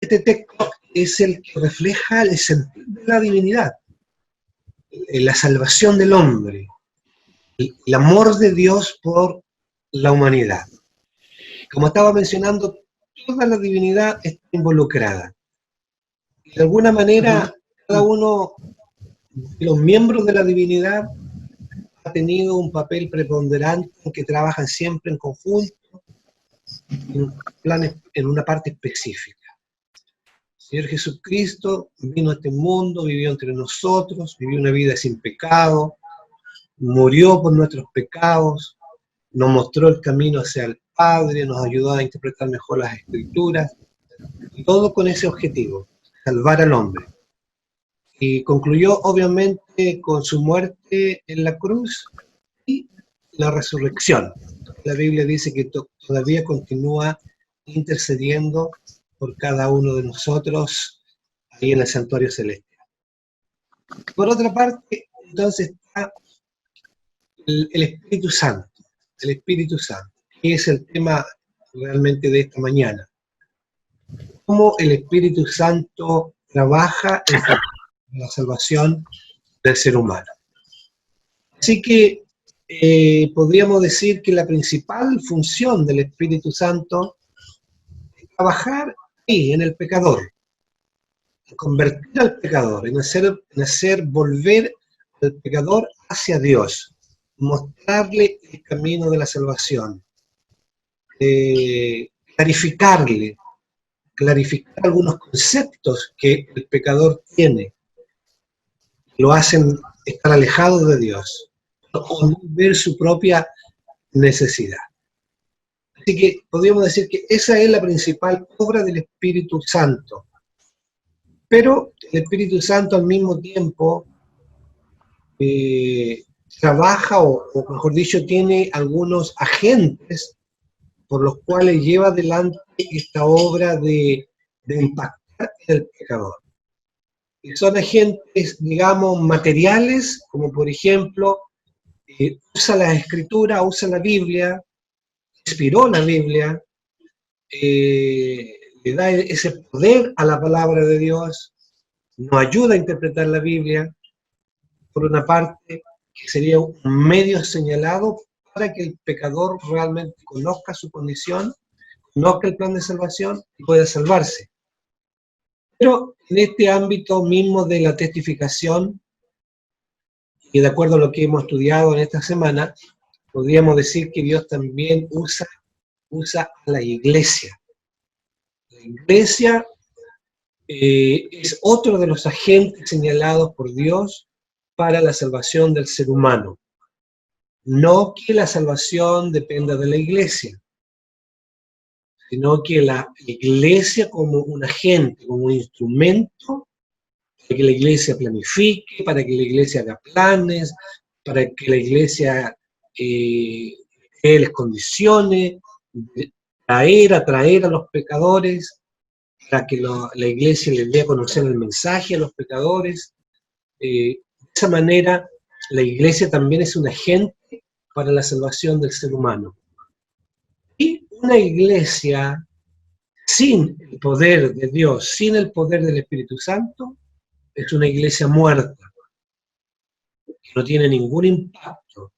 Este texto es el que refleja el sentido de la divinidad, la salvación del hombre, el amor de Dios por la humanidad. Como estaba mencionando, toda la divinidad está involucrada. De alguna manera, cada uno de los miembros de la divinidad ha tenido un papel preponderante que trabajan siempre en conjunto, en una parte específica. El Señor Jesucristo vino a este mundo, vivió entre nosotros, vivió una vida sin pecado, murió por nuestros pecados, nos mostró el camino hacia el Padre, nos ayudó a interpretar mejor las Escrituras, y todo con ese objetivo, salvar al hombre. Y concluyó obviamente con su muerte en la cruz y la resurrección. La Biblia dice que todavía continúa intercediendo por cada uno de nosotros ahí en el santuario celestial. Por otra parte, entonces está el Espíritu Santo, que es el tema realmente de esta mañana. Cómo el Espíritu Santo trabaja en la salvación del ser humano. Así que podríamos decir que la principal función del Espíritu Santo es trabajar ahí, en el pecador, en convertir al pecador, en hacer volver al pecador hacia Dios, mostrarle el camino de la salvación, clarificar algunos conceptos que el pecador tiene, lo hacen estar alejados de Dios, o no ver su propia necesidad. Así que podríamos decir que esa es la principal obra del Espíritu Santo. Pero el Espíritu Santo al mismo tiempo trabaja, o mejor dicho, tiene algunos agentes por los cuales lleva adelante esta obra de impactar en el pecador. Y son agentes, digamos, materiales, como por ejemplo, usa la Escritura, usa la Biblia, inspiró la Biblia, le da ese poder a la palabra de Dios, nos ayuda a interpretar la Biblia, por una parte, que sería un medio señalado para que el pecador realmente conozca su condición, conozca el plan de salvación y pueda salvarse. Pero en este ámbito mismo de la testificación, y de acuerdo a lo que hemos estudiado en esta semana, podríamos decir que Dios también usa a la iglesia. La iglesia es otro de los agentes señalados por Dios para la salvación del ser humano. No que la salvación dependa de la iglesia, sino que la iglesia como un agente, como un instrumento, para que la iglesia planifique, para que la iglesia haga planes, para que la iglesia cree las condiciones, atraer a los pecadores, para que la iglesia les dé a conocer el mensaje a los pecadores. De esa manera, la iglesia también es un agente para la salvación del ser humano. Y una iglesia sin el poder de Dios, sin el poder del Espíritu Santo, es una iglesia muerta, que no tiene ningún impacto.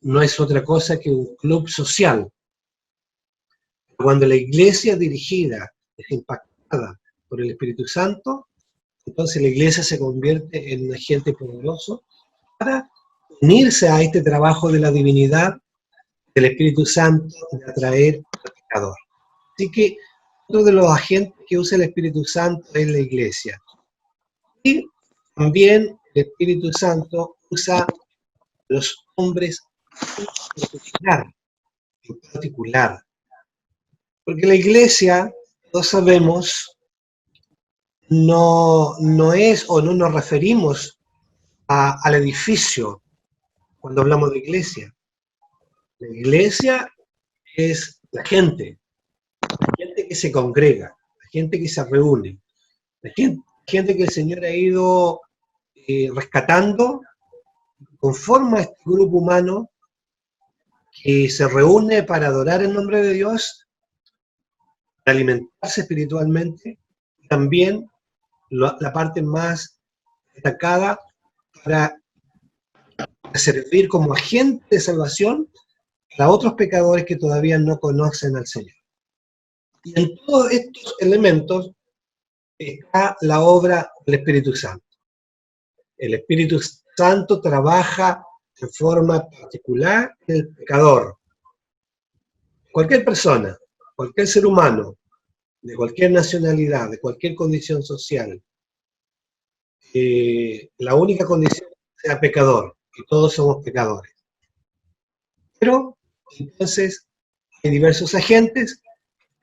No es otra cosa que un club social. Cuando la iglesia es dirigida, es impactada por el Espíritu Santo, entonces la iglesia se convierte en un agente poderoso para unirse a este trabajo de la divinidad, del Espíritu Santo, de atraer al pecador. Así que otro de los agentes que usa el Espíritu Santo es la iglesia. Y también el Espíritu Santo usa a los hombres en particular. Porque la iglesia, todos sabemos, no es o no nos referimos al edificio cuando hablamos de iglesia. La iglesia es la gente que se congrega, la gente que se reúne, la gente que el Señor ha ido rescatando, conforma a este grupo humano que se reúne para adorar el nombre de Dios, para alimentarse espiritualmente También la parte más destacada para servir como agente de salvación a otros pecadores que todavía no conocen al Señor. Y en todos estos elementos está la obra del Espíritu Santo. El Espíritu Santo trabaja de forma particular en el pecador. Cualquier persona, cualquier ser humano, de cualquier nacionalidad, de cualquier condición social, la única condición es que sea pecador, y todos somos pecadores. Pero entonces hay diversos agentes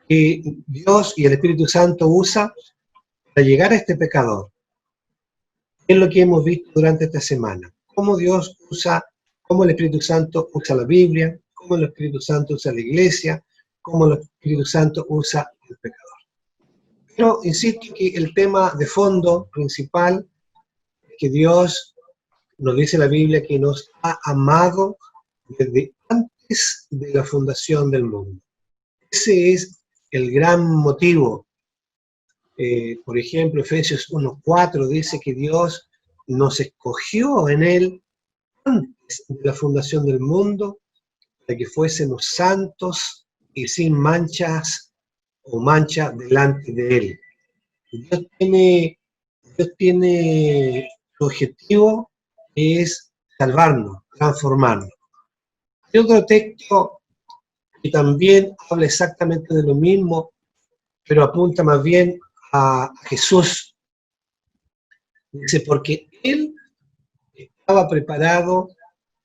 que Dios y el Espíritu Santo usa para llegar a este pecador. Es lo que hemos visto durante esta semana. Cómo Dios usa, cómo el Espíritu Santo usa la Biblia, cómo el Espíritu Santo usa la iglesia, cómo el Espíritu Santo usa el pecador. Pero insisto que el tema de fondo principal es que Dios nos dice la Biblia que nos ha amado desde antes de la fundación del mundo. Ese es el gran motivo. Por ejemplo, Efesios 1:4 dice que Dios nos escogió en Él antes de la fundación del mundo para que fuésemos santos y sin manchas o mancha delante de Él. Dios tiene su objetivo, que es salvarnos, transformarnos. Hay otro texto que también habla exactamente de lo mismo, pero apunta más bien a Jesús. Dice, porque Él estaba preparado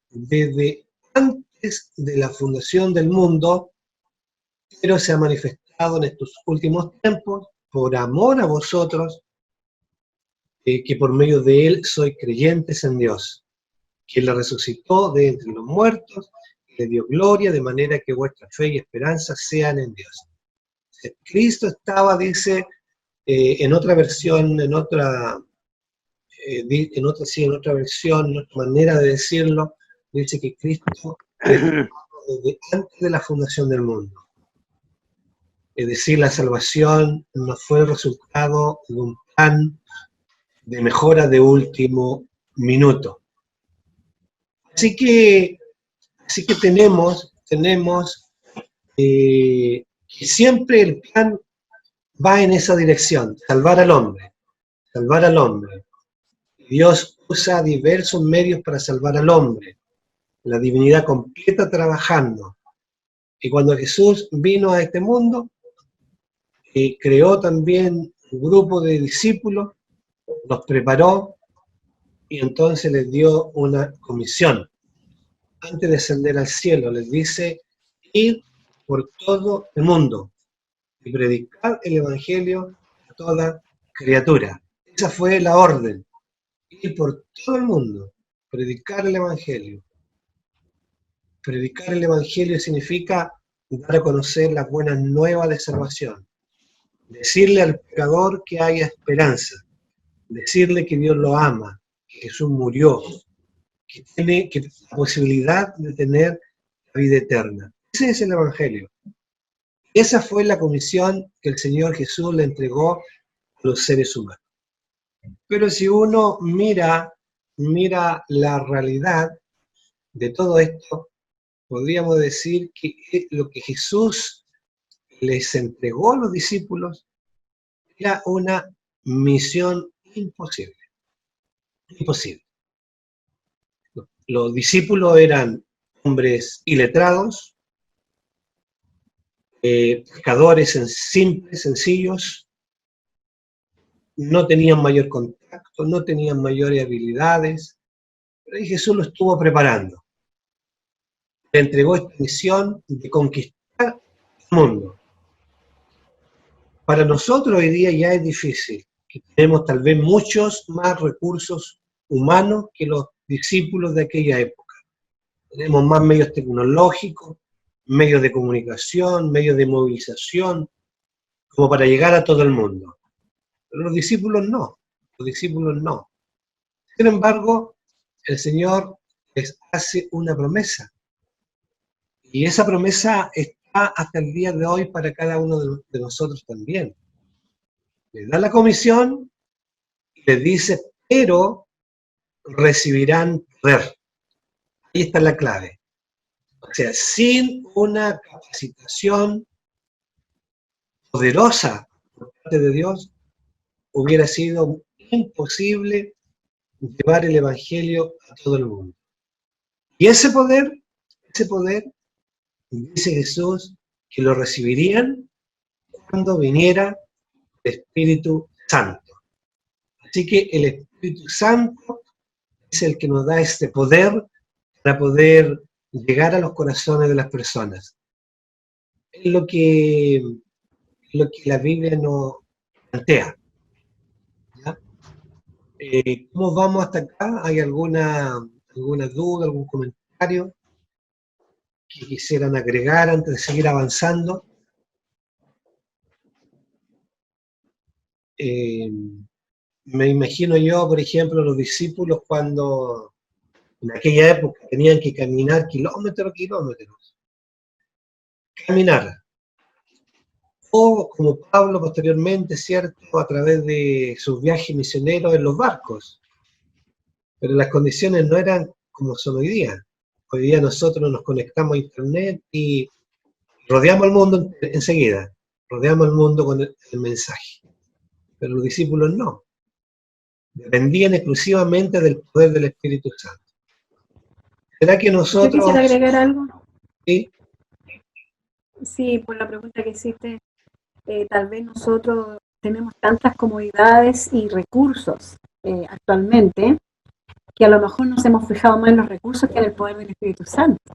desde antes de la fundación del mundo, pero se ha manifestado en estos últimos tiempos por amor a vosotros, que por medio de Él sois creyentes en Dios, que le resucitó de entre los muertos, le dio gloria, de manera que vuestra fe y esperanza sean en Dios. Cristo estaba, dice, en otra versión, en otra versión, en otra manera de decirlo, dice que Cristo desde antes de la fundación del mundo. Es decir, la salvación no fue el resultado de un plan de mejora de último minuto. Así que tenemos que siempre el plan va en esa dirección, salvar al hombre, salvar al hombre. Dios usa diversos medios para salvar al hombre, la divinidad completa trabajando. Y cuando Jesús vino a este mundo, creó también un grupo de discípulos, los preparó y entonces les dio una comisión. Antes de ascender al cielo, les dice, id por todo el mundo y predicar el Evangelio a toda criatura. Esa fue la orden, ir por todo el mundo, predicar el Evangelio. Predicar el Evangelio significa dar a conocer las buenas nuevas de salvación, decirle al pecador que hay esperanza, decirle que Dios lo ama, que Jesús murió, que tiene la posibilidad de tener la vida eterna. Ese es el Evangelio. Esa fue la comisión que el Señor Jesús le entregó a los seres humanos. Pero si uno mira la realidad de todo esto, podríamos decir que lo que Jesús les entregó a los discípulos era una misión imposible. Imposible. Los discípulos eran hombres iletrados, pescadores simples, sencillos, no tenían mayor contacto, no tenían mayores habilidades, pero ahí Jesús lo estuvo preparando. Le entregó esta misión de conquistar el mundo. Para nosotros hoy día ya es difícil, que tenemos tal vez muchos más recursos humanos que los discípulos de aquella época. Tenemos más medios tecnológicos, medios de comunicación, medios de movilización, como para llegar a todo el mundo. Pero los discípulos no. Sin embargo, el Señor les hace una promesa. Y esa promesa está hasta el día de hoy para cada uno de nosotros también. le da la comisión y le dice, pero recibirán poder. Ahí está la clave. O sea, sin una capacitación poderosa por parte de Dios, hubiera sido imposible llevar el Evangelio a todo el mundo. Y ese poder, dice Jesús, que lo recibirían cuando viniera el Espíritu Santo. Así que el Espíritu Santo es el que nos da este poder para poder llegar a los corazones de las personas. Es lo que la Biblia nos plantea. ¿Ya? ¿Cómo vamos hasta acá? ¿Hay alguna duda, algún comentario que quisieran agregar antes de seguir avanzando? Me imagino yo, por ejemplo, los discípulos cuando en aquella época tenían que caminar kilómetros, caminar. O como Pablo posteriormente, ¿cierto?, a través de sus viajes misioneros en los barcos. Pero las condiciones no eran como son hoy día. Hoy día nosotros nos conectamos a internet y rodeamos el mundo enseguida. Rodeamos el mundo con el mensaje. Pero los discípulos no. Dependían exclusivamente del poder del Espíritu Santo. ¿Será que Yo nosotros... quisiera agregar algo. ¿Sí? Sí, por la pregunta que hiciste, tal vez nosotros tenemos tantas comodidades y recursos actualmente que a lo mejor nos hemos fijado más en los recursos que en el poder del Espíritu Santo.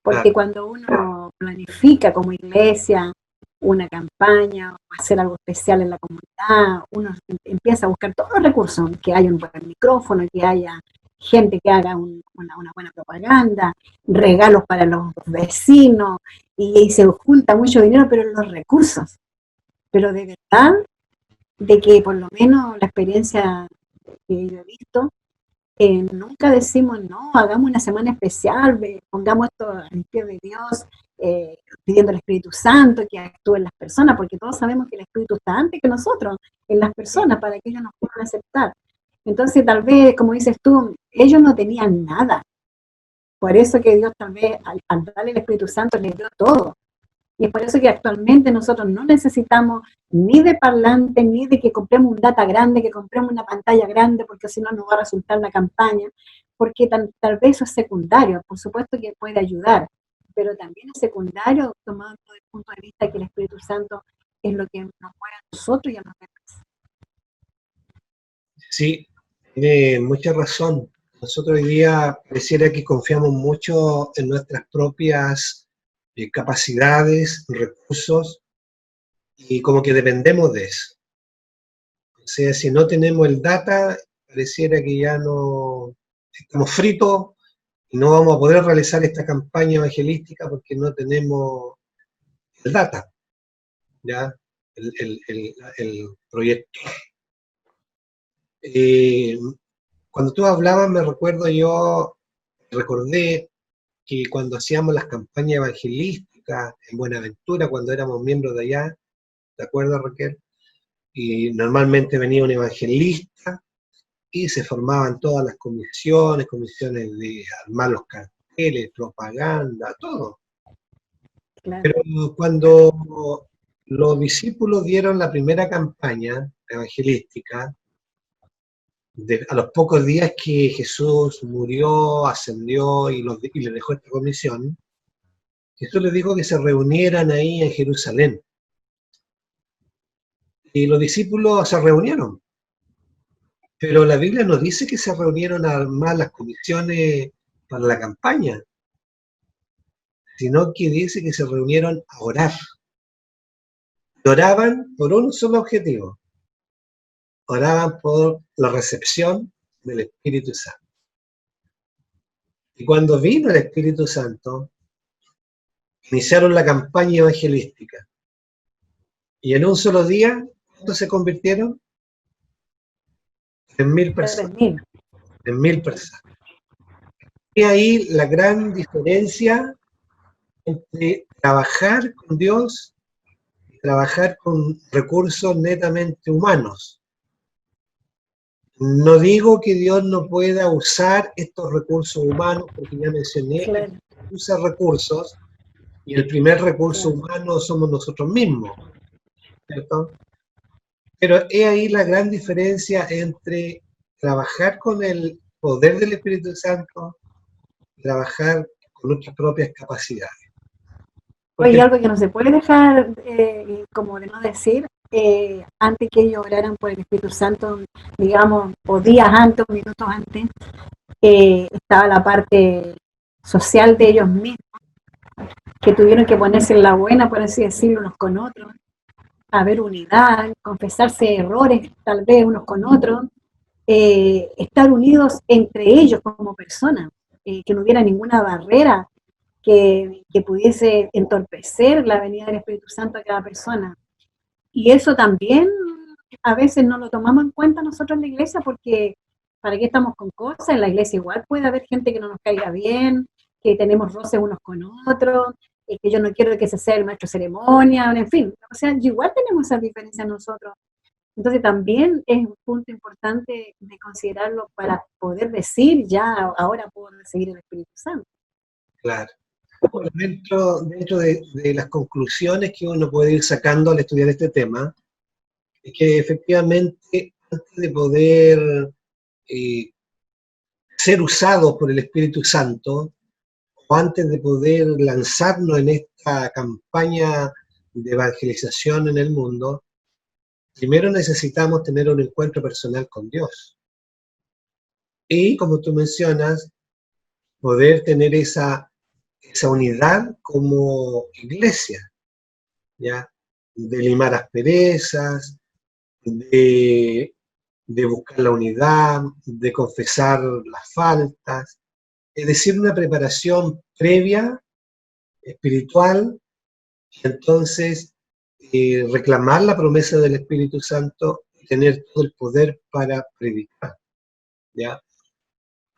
Porque cuando uno planifica como iglesia una campaña o hacer algo especial en la comunidad, uno empieza a buscar todos los recursos, que haya un buen micrófono, que haya gente que haga una buena propaganda, regalos para los vecinos, y se junta mucho dinero, pero los recursos. Pero de verdad, de que por lo menos la experiencia que yo he visto, nunca decimos, no, hagamos una semana especial, pongamos esto al pie de Dios, pidiendo al Espíritu Santo que actúe en las personas, porque todos sabemos que el Espíritu está antes que nosotros, en las personas, para que ellos nos puedan aceptar. Entonces, tal vez, como dices tú, ellos no tenían nada. Por eso que Dios tal vez, al darle el Espíritu Santo, les dio todo. Y es por eso que actualmente nosotros no necesitamos ni de parlante, ni de que compremos un data grande, que compremos una pantalla grande, porque si no nos va a resultar la campaña, porque tal vez eso es secundario, por supuesto que puede ayudar, pero también es secundario tomando desde el punto de vista que el Espíritu Santo es lo que nos mueve a nosotros y a los demás. Sí, tiene mucha razón. Nosotros hoy día pareciera que confiamos mucho en nuestras propias capacidades, recursos, y como que dependemos de eso. O sea, si no tenemos el data, pareciera que ya no estamos fritos y no vamos a poder realizar esta campaña evangelística porque no tenemos el data, ¿ya? El proyecto. Cuando tú hablabas, recordé que cuando hacíamos las campañas evangelísticas en Buenaventura, cuando éramos miembros de allá, ¿te acuerdas, Raquel? Y normalmente venía un evangelista y se formaban todas las comisiones de armar los carteles, propaganda, todo. Claro. Pero cuando los discípulos dieron la primera campaña evangelística, a los pocos días que Jesús murió, ascendió y les dejó esta comisión, Jesús les dijo que se reunieran ahí en Jerusalén. Y los discípulos se reunieron. Pero la Biblia nos dice que se reunieron a armar las comisiones para la campaña, sino que dice que se reunieron a orar. Y oraban por un solo objetivo. Oraban por la recepción del Espíritu Santo. Y cuando vino el Espíritu Santo, iniciaron la campaña evangelística. Y en un solo día, ¿cuántos se convirtieron? 3.000 personas. 3.000 personas. Y ahí la gran diferencia entre trabajar con Dios trabajar con recursos netamente humanos. No digo que Dios no pueda usar estos recursos humanos, porque ya mencioné que Claro, usa recursos, y el primer recurso claro. humano somos nosotros mismos, ¿cierto? Pero he ahí la gran diferencia entre trabajar con el poder del Espíritu Santo y trabajar con nuestras propias capacidades. Oye, Porque, algo que no se puede dejar como de no decir, antes que ellos oraran por el Espíritu Santo, digamos, o días antes, o minutos antes, estaba la parte social de ellos mismos, que tuvieron que ponerse en la buena, por así decirlo, unos con otros, haber unidad, confesarse errores tal vez unos con otros, estar unidos entre ellos como personas, que no hubiera ninguna barrera que pudiese entorpecer la venida del Espíritu Santo a cada persona. Y eso también a veces no lo tomamos en cuenta nosotros en la iglesia porque ¿para qué estamos con cosas? En la iglesia igual puede haber gente que no nos caiga bien, que tenemos roces unos con otros, que yo no quiero que ese sea el maestro de ceremonia, en fin, o sea, igual tenemos esas diferencias nosotros. Entonces también es un punto importante de considerarlo para poder decir ya, ahora puedo recibir el Espíritu Santo. claro, bueno, dentro de las conclusiones que uno puede ir sacando al estudiar este tema, es que efectivamente antes de poder eh, ser usados por el Espíritu Santo, o antes de poder lanzarnos en esta campaña de evangelización en el mundo, primero necesitamos tener un encuentro personal con Dios. Y, como tú mencionas, poder tener esa unidad como iglesia, ¿ya? De limar asperezas, de, de buscar la unidad, de confesar las faltas, es decir, una preparación previa, espiritual, y entonces reclamar la promesa del Espíritu Santo y tener todo el poder para predicar, ¿ya?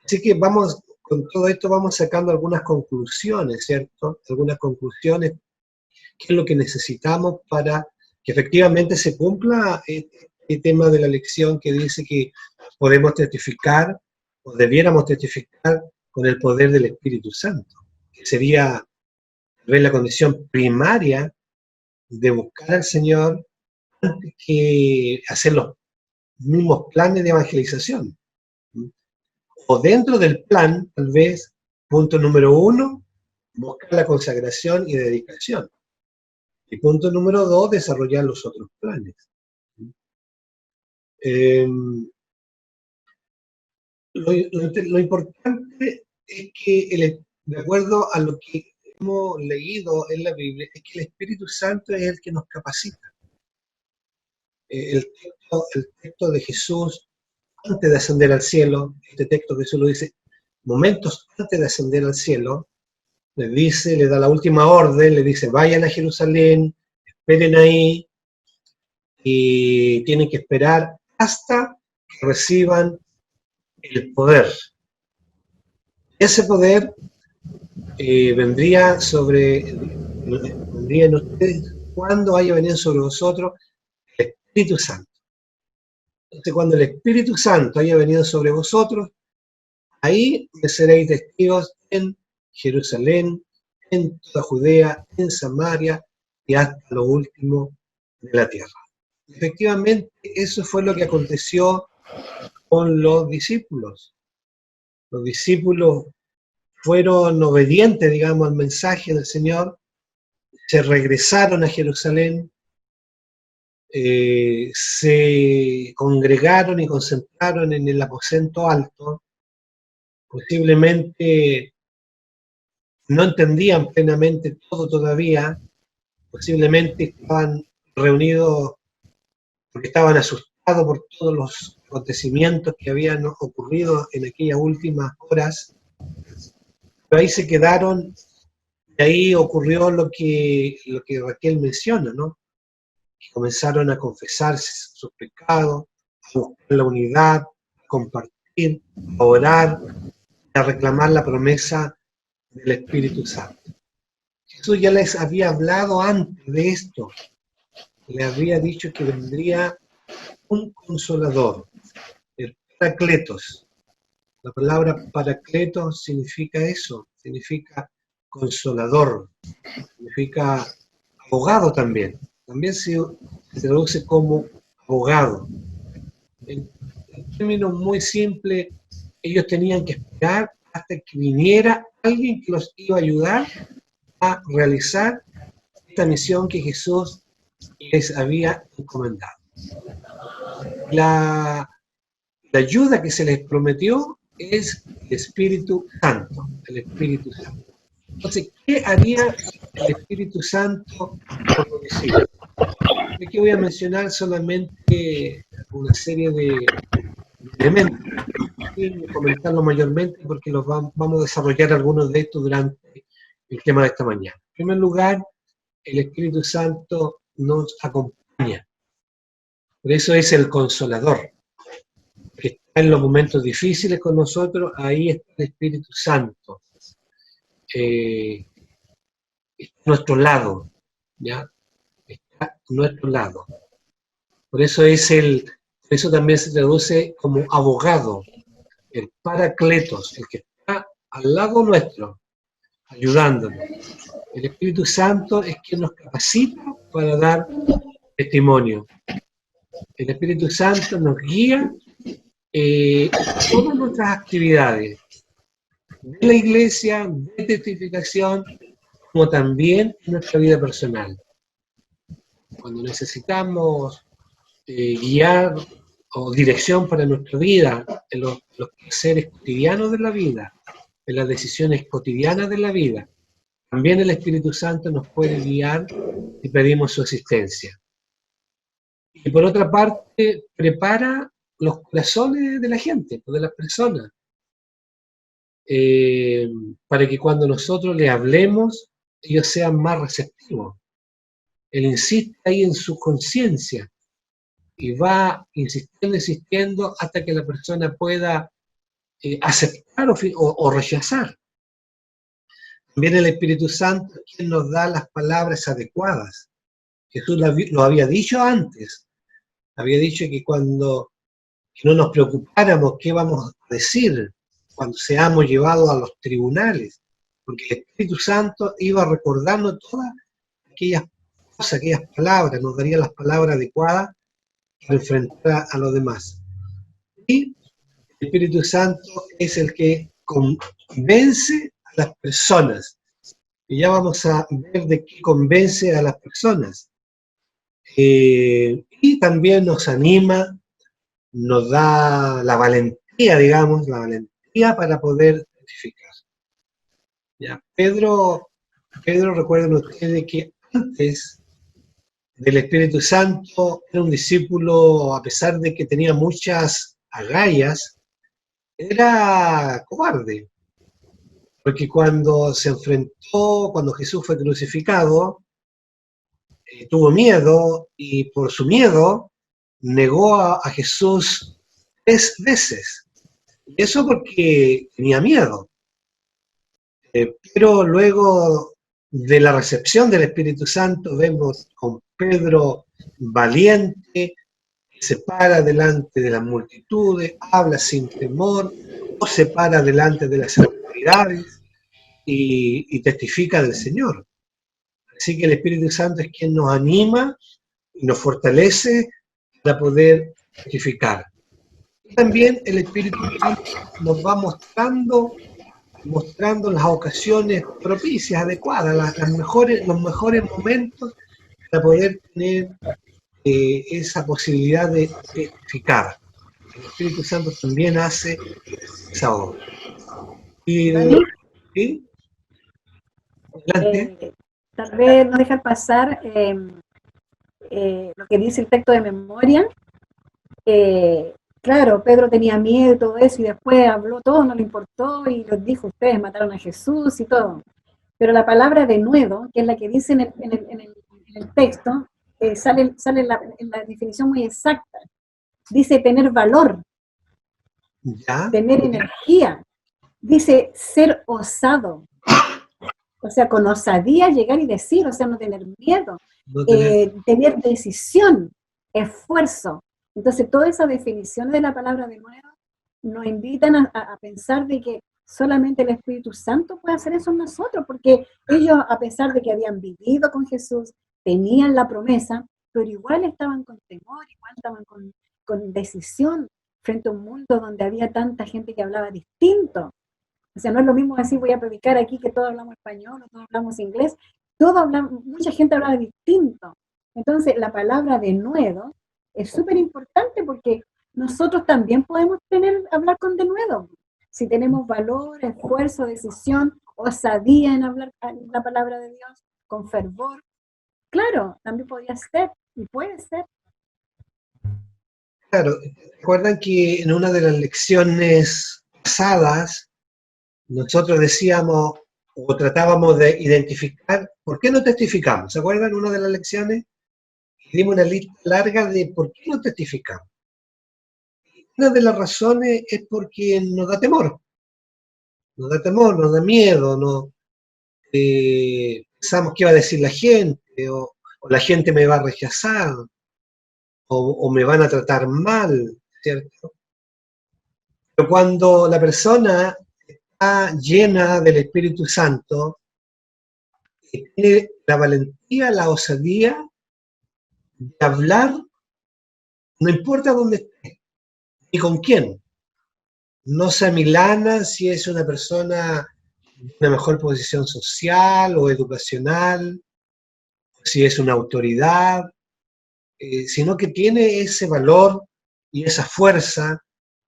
Así que vamos, con todo esto vamos sacando algunas conclusiones, ¿cierto? Algunas conclusiones, qué es lo que necesitamos para que efectivamente se cumpla este tema de la lección que dice que podemos testificar o debiéramos testificar con el poder del Espíritu Santo, que sería tal vez la condición primaria de buscar al Señor antes que hacer los mismos planes de evangelización. O dentro del plan, tal vez, punto número 1, buscar la consagración y dedicación. Y punto número 2, desarrollar los otros planes. Eh, lo importante es que, de acuerdo a lo que hemos leído en la Biblia, es que el Espíritu Santo es el que nos capacita. El texto de Jesús antes de ascender al cielo, este texto Jesús lo dice, momentos antes de ascender al cielo, le dice, le da la última orden, le dice, vayan a Jerusalén, esperen ahí, y tienen que esperar hasta que reciban el poder. Ese poder vendría en ustedes cuando haya venido sobre vosotros el Espíritu Santo. Entonces, cuando el Espíritu Santo haya venido sobre vosotros, ahí me seréis testigos en Jerusalén, en toda Judea, en Samaria y hasta lo último de la tierra. Efectivamente, eso fue lo que aconteció con los discípulos. Los discípulos fueron obedientes, digamos, al mensaje del Señor, se regresaron a Jerusalén, se congregaron y concentraron en el aposento alto, posiblemente no entendían plenamente todo todavía, posiblemente estaban reunidos porque estaban asustados por todos los acontecimientos que habían ocurrido en aquellas últimas horas, pero ahí se quedaron y ahí ocurrió lo que Raquel menciona, ¿no? Que comenzaron a confesarse sus pecados, a buscar la unidad, a compartir, a orar, a reclamar la promesa del Espíritu Santo. Jesús ya les había hablado antes de esto, le había dicho que vendría un consolador, el Paracletos. La palabra Paracletos significa eso, significa consolador, significa abogado también. También se traduce como abogado. En términos muy simples, ellos tenían que esperar hasta que viniera alguien que los iba a ayudar a realizar esta misión que Jesús les había encomendado. La ayuda que se les prometió es el Espíritu Santo, el Espíritu Santo. Entonces, ¿qué haría el Espíritu Santo por los discípulos? Aquí voy a mencionar solamente una serie de elementos, sin comentarlo mayormente porque vamos a desarrollar algunos de estos durante el tema de esta mañana. En primer lugar, el Espíritu Santo nos acompaña. Por eso es el Consolador, que está en los momentos difíciles con nosotros. Ahí está el Espíritu Santo. Está a nuestro lado, ¿ya? Está a nuestro lado. Por eso también se traduce como abogado, el Paracletos, el que está al lado nuestro, ayudándonos. El Espíritu Santo es quien nos capacita para dar testimonio. El Espíritu Santo nos guía en todas nuestras actividades, de la iglesia, de testificación, como también en nuestra vida personal. Cuando necesitamos guiar o dirección para nuestra vida, en los seres cotidianos de la vida, en las decisiones cotidianas de la vida, también el Espíritu Santo nos puede guiar y pedimos su asistencia. Y por otra parte, prepara los corazones de la gente, de las personas, para que cuando nosotros les hablemos, ellos sean más receptivos. Él insiste ahí en su conciencia y va insistiendo hasta que la persona pueda aceptar o rechazar. También el Espíritu Santo es quien nos da las palabras adecuadas. Jesús lo había dicho antes. Había dicho que que no nos preocupáramos qué vamos a decir cuando seamos llevados a los tribunales, porque el Espíritu Santo iba recordando todas aquellas cosas, aquellas palabras, nos daría las palabras adecuadas para enfrentar a los demás. Y el Espíritu Santo es el que convence a las personas. Y ya vamos a ver de qué convence a las personas. Y también nos anima, nos da la valentía, digamos, la valentía para poder testificar. ¿Ya? Pedro, recuerden ustedes que antes del Espíritu Santo era un discípulo, a pesar de que tenía muchas agallas, era cobarde. Porque cuando cuando Jesús fue crucificado, tuvo miedo y por su miedo negó a Jesús 3 veces. Y eso porque tenía miedo. Pero luego de la recepción del Espíritu Santo vemos con Pedro valiente, que se para delante de las multitudes, habla sin temor, o se para delante de las autoridades y testifica del Señor. Así que el Espíritu Santo es quien nos anima y nos fortalece para poder testificar. Y también el Espíritu Santo nos va mostrando las ocasiones propicias, adecuadas, los mejores momentos para poder tener esa posibilidad de testificar. El Espíritu Santo también hace esa obra. ¿Sí? Adelante. Tal vez no dejar pasar lo que dice el texto de memoria. Claro, Pedro tenía miedo y todo eso, y después habló todo, no le importó, y les dijo, ustedes mataron a Jesús y todo. Pero la palabra de nuevo, que es la que dice en el texto, sale en la definición muy exacta. Dice tener valor, ¿Ya? tener energía, dice ser osado. O sea, con osadía llegar y decir, o sea, no tener miedo, no tener, tener decisión, esfuerzo. Entonces, todas esas definiciones de la palabra de nuevo nos invitan a pensar de que solamente el Espíritu Santo puede hacer eso en nosotros, porque ellos, a pesar de que habían vivido con Jesús, tenían la promesa, pero igual estaban con temor, igual estaban con decisión frente a un mundo donde había tanta gente que hablaba distinto. O sea, no es lo mismo decir voy a predicar aquí que todos hablamos español o todos hablamos inglés. Mucha gente hablaba distinto. Entonces, la palabra de nuevo es súper importante porque nosotros también podemos hablar con denuedo. Si tenemos valor, esfuerzo, decisión, osadía en hablar la palabra de Dios con fervor, claro, también podría ser y puede ser. claro, recuerdan que en una de las lecciones pasadas nosotros decíamos o tratábamos de identificar por qué no testificamos. ¿Se acuerdan? En una de las lecciones dimos una lista larga de por qué no testificamos. Una de las razones es porque nos da miedo, pensamos qué va a decir la gente, o la gente me va a rechazar, o me van a tratar mal, ¿cierto? Pero cuando la persona está llena del Espíritu Santo, tiene la valentía, la osadía de hablar, no importa dónde esté, ni con quién. No se amilana si es una persona de una mejor posición social o educacional, si es una autoridad, sino que tiene ese valor y esa fuerza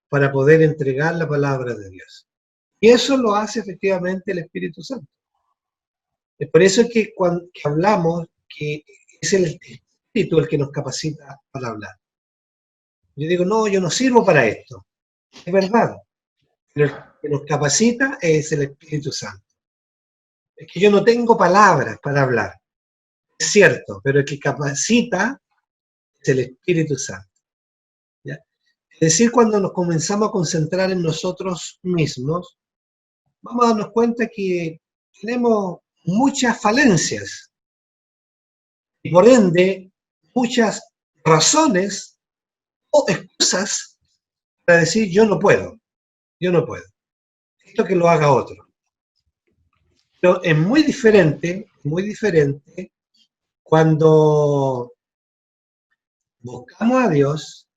para poder entregar la palabra de Dios. Y eso lo hace efectivamente el Espíritu Santo. Es por eso que cuando que hablamos que es el Espíritu el que nos capacita para hablar. Yo digo, no, yo no sirvo para esto. Es verdad, pero el que nos capacita es el Espíritu Santo. Es que yo no tengo palabras para hablar. Es cierto, pero el que capacita es el Espíritu Santo. ¿Ya? Es decir, cuando nos comenzamos a concentrar en nosotros mismos, vamos a darnos cuenta que tenemos muchas falencias y por ende muchas razones o excusas para decir yo no puedo, esto que lo haga otro. Pero es muy diferente cuando buscamos a Dios,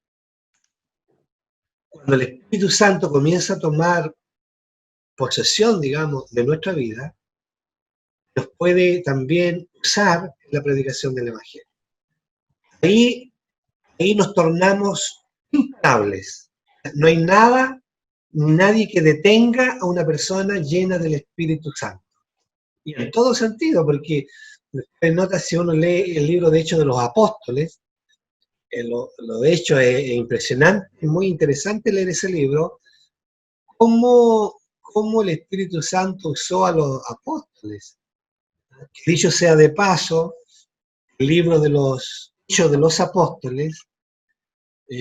cuando el Espíritu Santo comienza a tomar posesión, digamos, de nuestra vida, nos puede también usar en la predicación del Evangelio. Ahí, ahí nos tornamos imparables. No hay nada, ni nadie que detenga a una persona llena del Espíritu Santo. Y en todo sentido, porque después nota si uno lee el libro de Hechos de los Apóstoles, lo de hecho es impresionante, es muy interesante leer ese libro, cómo el Espíritu Santo usó a los apóstoles. Dicho sea de paso, el libro de los Hechos de los Apóstoles,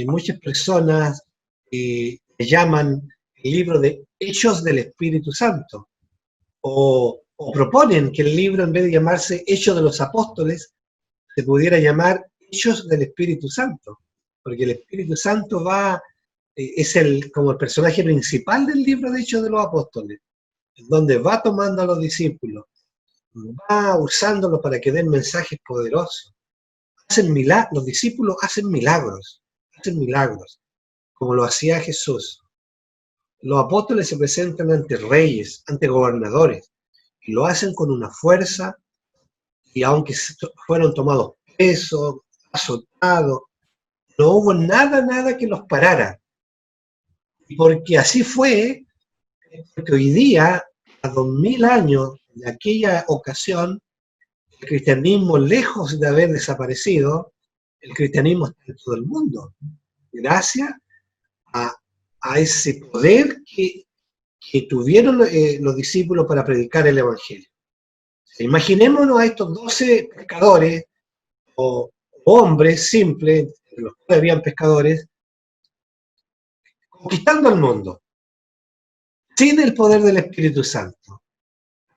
muchas personas le llaman el libro de Hechos del Espíritu Santo, o proponen que el libro, en vez de llamarse Hechos de los Apóstoles, se pudiera llamar Hechos del Espíritu Santo, porque el Espíritu Santo es como el personaje principal del libro de Hechos de los Apóstoles, en donde va tomando a los discípulos, va usándolos para que den mensajes poderosos. Los discípulos hacen milagros, como lo hacía Jesús. Los apóstoles se presentan ante reyes, ante gobernadores, y lo hacen con una fuerza, y aunque fueron tomados presos, azotados, no hubo nada que los parara. Y porque así fue, porque hoy día, a 2000 años de aquella ocasión, el cristianismo, lejos de haber desaparecido, el cristianismo está en todo el mundo, gracias a, a ese poder que tuvieron los discípulos para predicar el Evangelio. Imaginémonos a estos 12 pescadores o hombres simples, los cuales habían pescadores, conquistando el mundo, sin el poder del Espíritu Santo.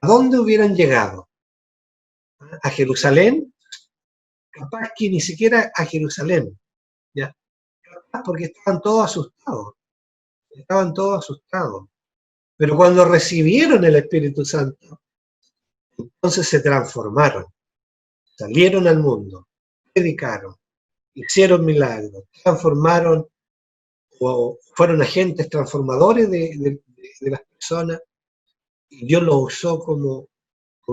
¿A dónde hubieran llegado? ¿A Jerusalén? Capaz que ni siquiera a Jerusalén, ¿ya? Capaz porque estaban todos asustados. Pero cuando recibieron el Espíritu Santo, entonces se transformaron, salieron al mundo, predicaron, hicieron milagros, transformaron o fueron agentes transformadores de las personas, y Dios los usó como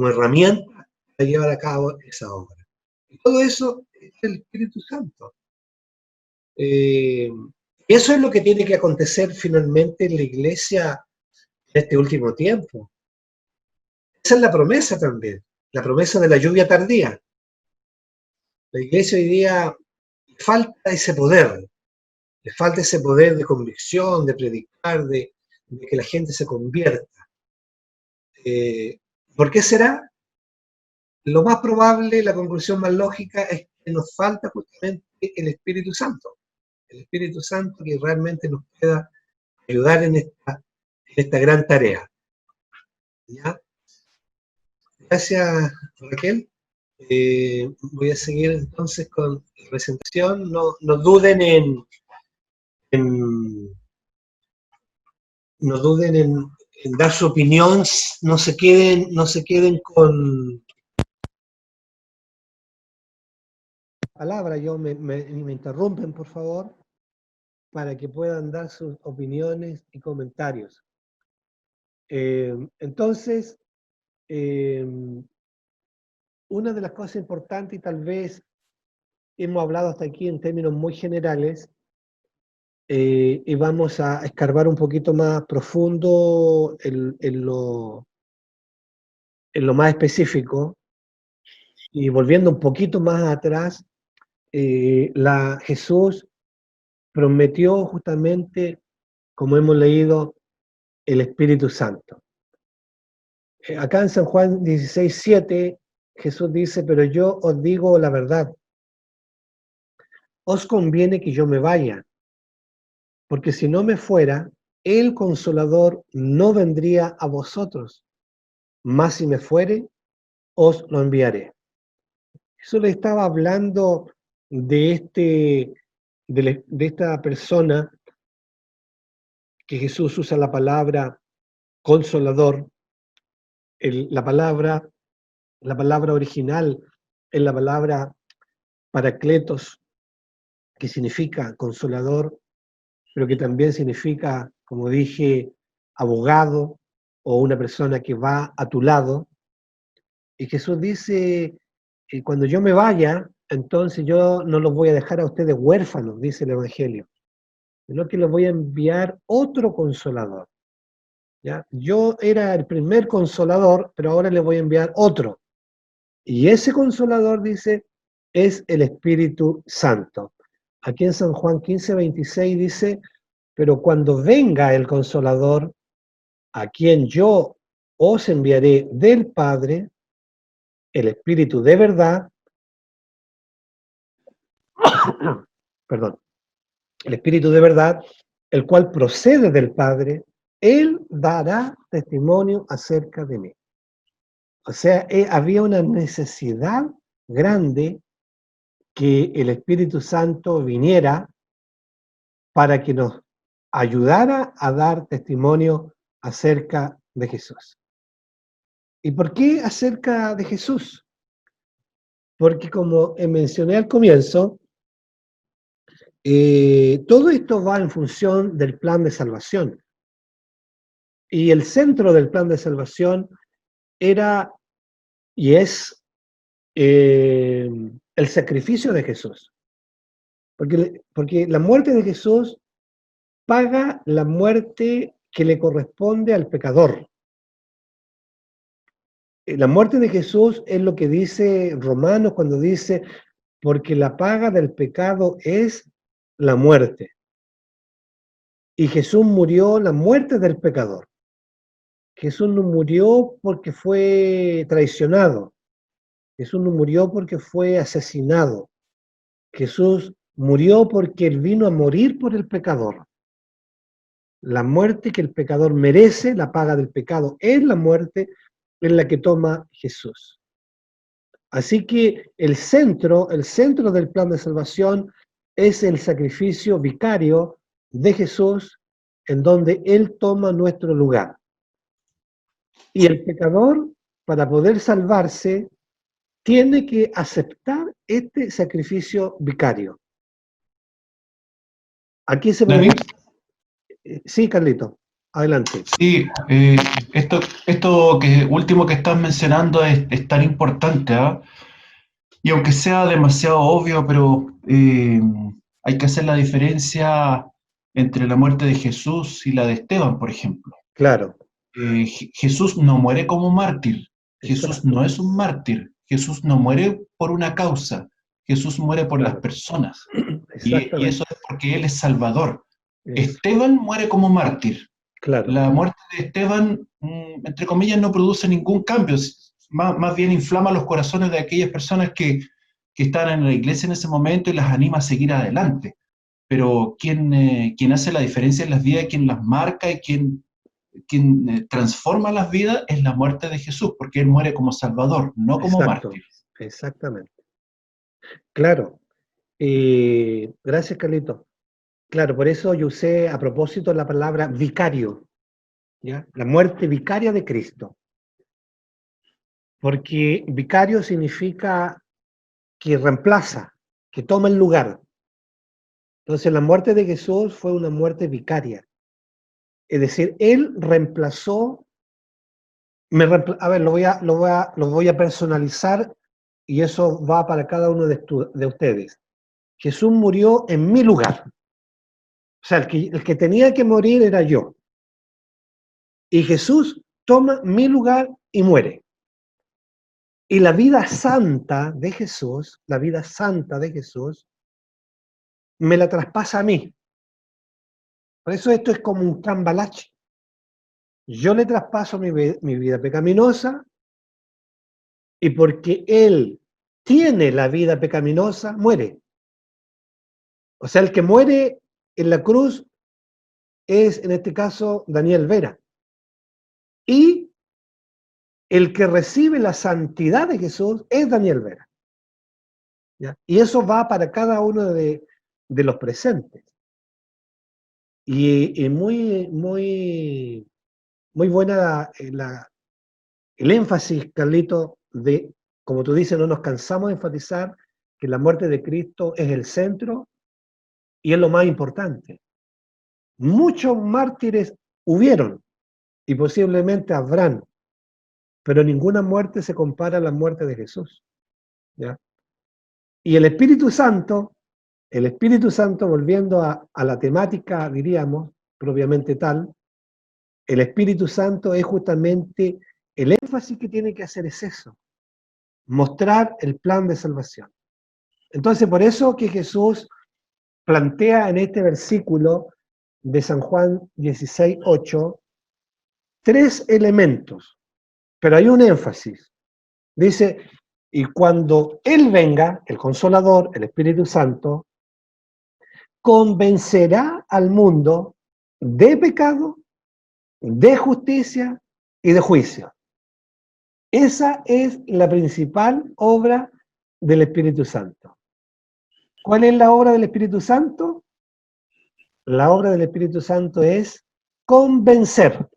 herramienta para llevar a cabo esa obra. Y todo eso es el Espíritu Santo. Eso es lo que tiene que acontecer finalmente en la iglesia en este último tiempo. Esa es la promesa también, la promesa de la lluvia tardía. La iglesia hoy día le falta ese poder de convicción, de predicar, de que la gente se convierta. ¿Por qué será? Lo más probable, la conclusión más lógica, es que nos falta justamente el Espíritu Santo. El Espíritu Santo que realmente nos pueda ayudar en esta gran tarea. ¿Ya? Gracias, Raquel. Voy a seguir entonces con la presentación. No duden en, no duden en dar su opinión, no se queden con palabra. Me interrumpen, por favor, para que puedan dar sus opiniones y comentarios. Entonces, una de las cosas importantes, y tal vez hemos hablado hasta aquí en términos muy generales, y vamos a escarbar un poquito más profundo en lo más específico, y volviendo un poquito más atrás, Jesús prometió justamente, como hemos leído, el Espíritu Santo. Acá en San Juan 16:7, Jesús dice: pero yo os digo la verdad, os conviene que yo me vaya, porque si no me fuera, el Consolador no vendría a vosotros, mas si me fuere, os lo enviaré. Jesús le estaba hablando de esta persona, que Jesús usa la palabra Consolador. La palabra original es la palabra Paracletos, que significa consolador, pero que también significa, como dije, abogado o una persona que va a tu lado. Y Jesús dice: cuando yo me vaya, entonces yo no los voy a dejar a ustedes huérfanos, dice el Evangelio, sino que les voy a enviar otro consolador. ¿Ya? Yo era el primer consolador, pero ahora les voy a enviar otro. Y ese consolador, dice, es el Espíritu Santo. Aquí en San Juan 15:26 dice: pero cuando venga el Consolador, a quien yo os enviaré del Padre, el Espíritu de verdad, perdón, el Espíritu de verdad, el cual procede del Padre, Él dará testimonio acerca de mí. O sea, había una necesidad grande que el Espíritu Santo viniera para que nos ayudara a dar testimonio acerca de Jesús. ¿Y por qué acerca de Jesús? Porque, como mencioné al comienzo, todo esto va en función del plan de salvación. Y el centro del plan de salvación era y es el sacrificio de Jesús. Porque la muerte de Jesús paga la muerte que le corresponde al pecador. La muerte de Jesús es lo que dice Romanos cuando dice: porque la paga del pecado es la muerte. Y Jesús murió la muerte del pecador. Jesús no murió porque fue traicionado. Jesús no murió porque fue asesinado. Jesús murió porque Él vino a morir por el pecador. La muerte que el pecador merece, la paga del pecado es la muerte, en la que toma Jesús. Así que el centro del plan de salvación es el sacrificio vicario de Jesús, en donde Él toma nuestro lugar. Y el pecador, para poder salvarse, tiene que aceptar este sacrificio vicario. Aquí se David. Sí, Carlito, adelante. Sí, esto último que estás mencionando es tan importante, ¿ah? Y aunque sea demasiado obvio, pero hay que hacer la diferencia entre la muerte de Jesús y la de Esteban, por ejemplo. Claro. Jesús no muere como mártir. Jesús Exacto. no es un mártir. Jesús no muere por una causa. Jesús muere por las personas. Y eso es porque Él es Salvador. Esteban muere como mártir. Claro. La muerte de Esteban, entre comillas, no produce ningún cambio. Más bien inflama los corazones de aquellas personas que están en la iglesia en ese momento y las anima a seguir adelante. Pero quien hace la diferencia en las vidas, quien las marca y quien transforma las vidas es la muerte de Jesús, porque Él muere como Salvador, no como mártir. Exactamente. Claro. Gracias, Carlito. Claro, por eso yo usé a propósito la palabra vicario, ¿ya? La muerte vicaria de Cristo. Porque vicario significa que reemplaza, que toma el lugar. Entonces la muerte de Jesús fue una muerte vicaria. Es decir, Él reemplazó, a ver, lo voy a personalizar y eso va para cada uno de ustedes. Jesús murió en mi lugar. O sea, el que tenía que morir era yo. Y Jesús toma mi lugar y muere. Y la vida santa de Jesús, me la traspasa a mí. Por eso esto es como un cambalache. Yo le traspaso mi vida pecaminosa y porque Él tiene la vida pecaminosa, muere. O sea, el que muere en la cruz es, en este caso, Daniel Vera. Y el que recibe la santidad de Jesús es Daniel Vera. ¿Ya? Y eso va para cada uno de los presentes. Y muy buena el énfasis, Carlito, de, como tú dices, no nos cansamos de enfatizar que la muerte de Cristo es el centro y es lo más importante. Muchos mártires hubieron y posiblemente habrán, pero ninguna muerte se compara a la muerte de Jesús. ¿Ya? Y el Espíritu Santo, volviendo a la temática, diríamos, propiamente tal, el Espíritu Santo es justamente el énfasis que tiene que hacer es eso, mostrar el plan de salvación. Entonces, por eso que Jesús plantea en este versículo de San Juan 16:8 tres elementos, pero hay un énfasis. Dice, y cuando Él venga, el Consolador, el Espíritu Santo, convencerá al mundo de pecado, de justicia y de juicio. Esa es la principal obra del Espíritu Santo. ¿Cuál es la obra del Espíritu Santo? La obra del Espíritu Santo es convencer.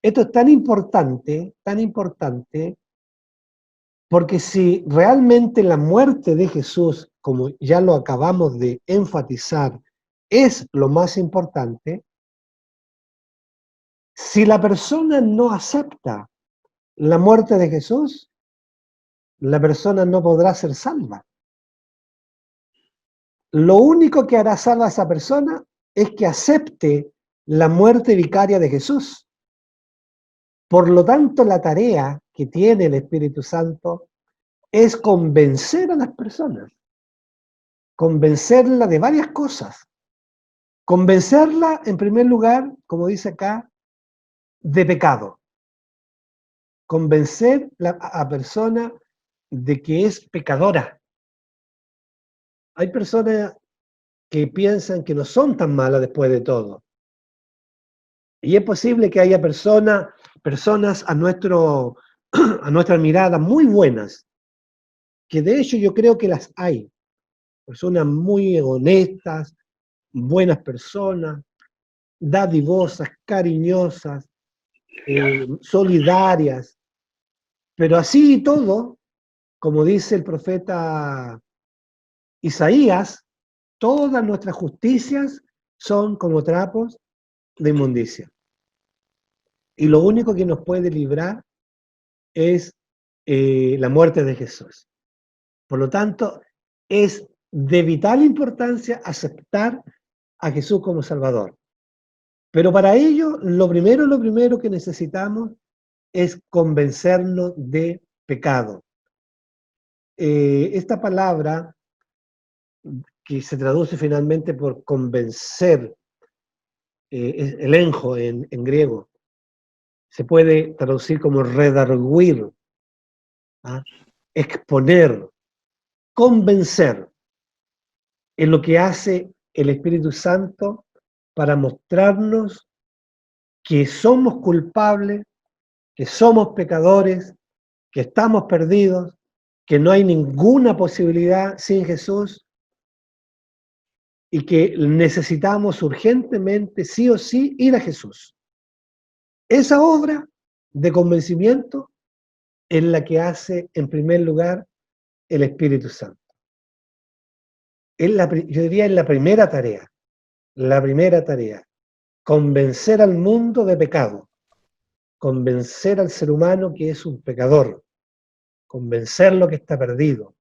Esto es tan importante, porque si realmente la muerte de Jesús, como ya lo acabamos de enfatizar, es lo más importante, si la persona no acepta la muerte de Jesús, la persona no podrá ser salva. Lo único que hará salva a esa persona es que acepte la muerte vicaria de Jesús. Por lo tanto, la tarea que tiene el Espíritu Santo es convencer a las personas, convencerla de varias cosas. Convencerla, en primer lugar, como dice acá, de pecado. Convencer a persona de que es pecadora. Hay personas que piensan que no son tan malas después de todo. Y es posible que haya personas personas a nuestra mirada muy buenas, que de hecho yo creo que las hay, personas muy honestas, buenas personas, dadivosas, cariñosas, solidarias, pero así y todo, como dice el profeta Isaías, todas nuestras justicias son como trapos de inmundicia. Y lo único que nos puede librar es la muerte de Jesús. Por lo tanto, es de vital importancia aceptar a Jesús como Salvador. Pero para ello, lo primero que necesitamos es convencernos de pecado. Esta palabra, que se traduce finalmente por convencer, es elenjo en griego, se puede traducir como redarguir, ¿ah? Exponer, convencer, es lo que hace el Espíritu Santo para mostrarnos que somos culpables, que somos pecadores, que estamos perdidos, que no hay ninguna posibilidad sin Jesús y que necesitamos urgentemente, sí o sí, ir a Jesús. Esa obra de convencimiento es la que hace, en primer lugar, el Espíritu Santo. Yo diría es la primera tarea, convencer al mundo de pecado, convencer al ser humano que es un pecador, convencerlo que está perdido,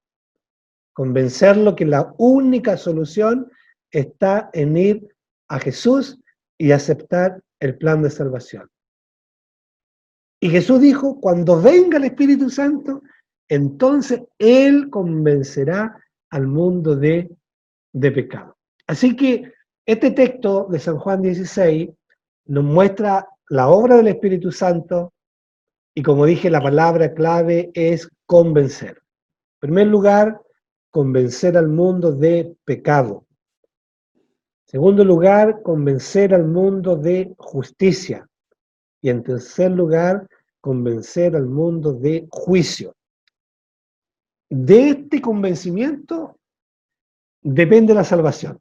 convencerlo que la única solución está en ir a Jesús y aceptar el plan de salvación. Y Jesús dijo, cuando venga el Espíritu Santo, entonces Él convencerá al mundo de pecado. Así que este texto de San Juan 16 nos muestra la obra del Espíritu Santo y, como dije, la palabra clave es convencer. En primer lugar, convencer al mundo de pecado. En segundo lugar, convencer al mundo de justicia. Y en tercer lugar, convencer al mundo de juicio. De este convencimiento depende la salvación.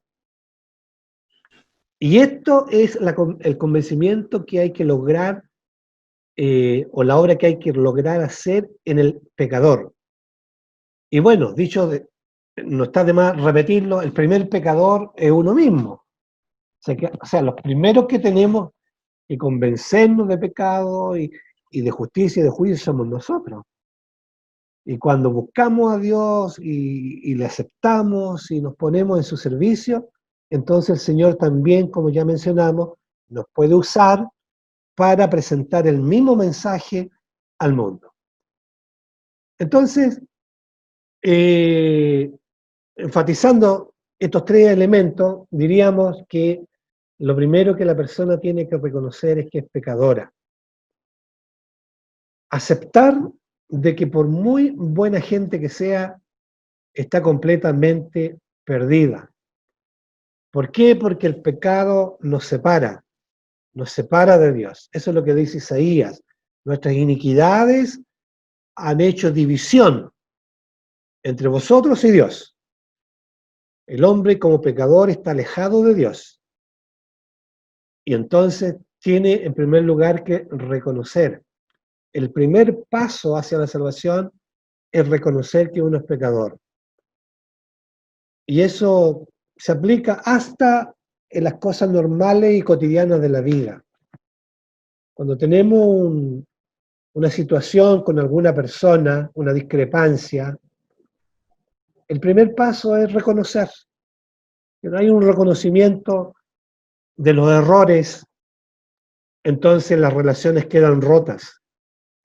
Y esto es el convencimiento que hay que lograr, o la obra que hay que lograr hacer en el pecador. Y bueno, no está de más repetirlo, el primer pecador es uno mismo. O sea, los primeros que tenemos que convencernos de pecado y de justicia y de juicio somos nosotros. Y cuando buscamos a Dios y le aceptamos y nos ponemos en su servicio, entonces el Señor también, como ya mencionamos, nos puede usar para presentar el mismo mensaje al mundo. Entonces, enfatizando estos tres elementos, diríamos que lo primero que la persona tiene que reconocer es que es pecadora. Aceptar de que por muy buena gente que sea, está completamente perdida. ¿Por qué? Porque el pecado nos separa de Dios. Eso es lo que dice Isaías. Nuestras iniquidades han hecho división entre vosotros y Dios. El hombre como pecador está alejado de Dios. Y entonces tiene en primer lugar que reconocer. El primer paso hacia la salvación es reconocer que uno es pecador. Y eso se aplica hasta en las cosas normales y cotidianas de la vida. Cuando tenemos una situación con alguna persona, una discrepancia, el primer paso es reconocer. Que no hay un reconocimiento de los errores, entonces las relaciones quedan rotas.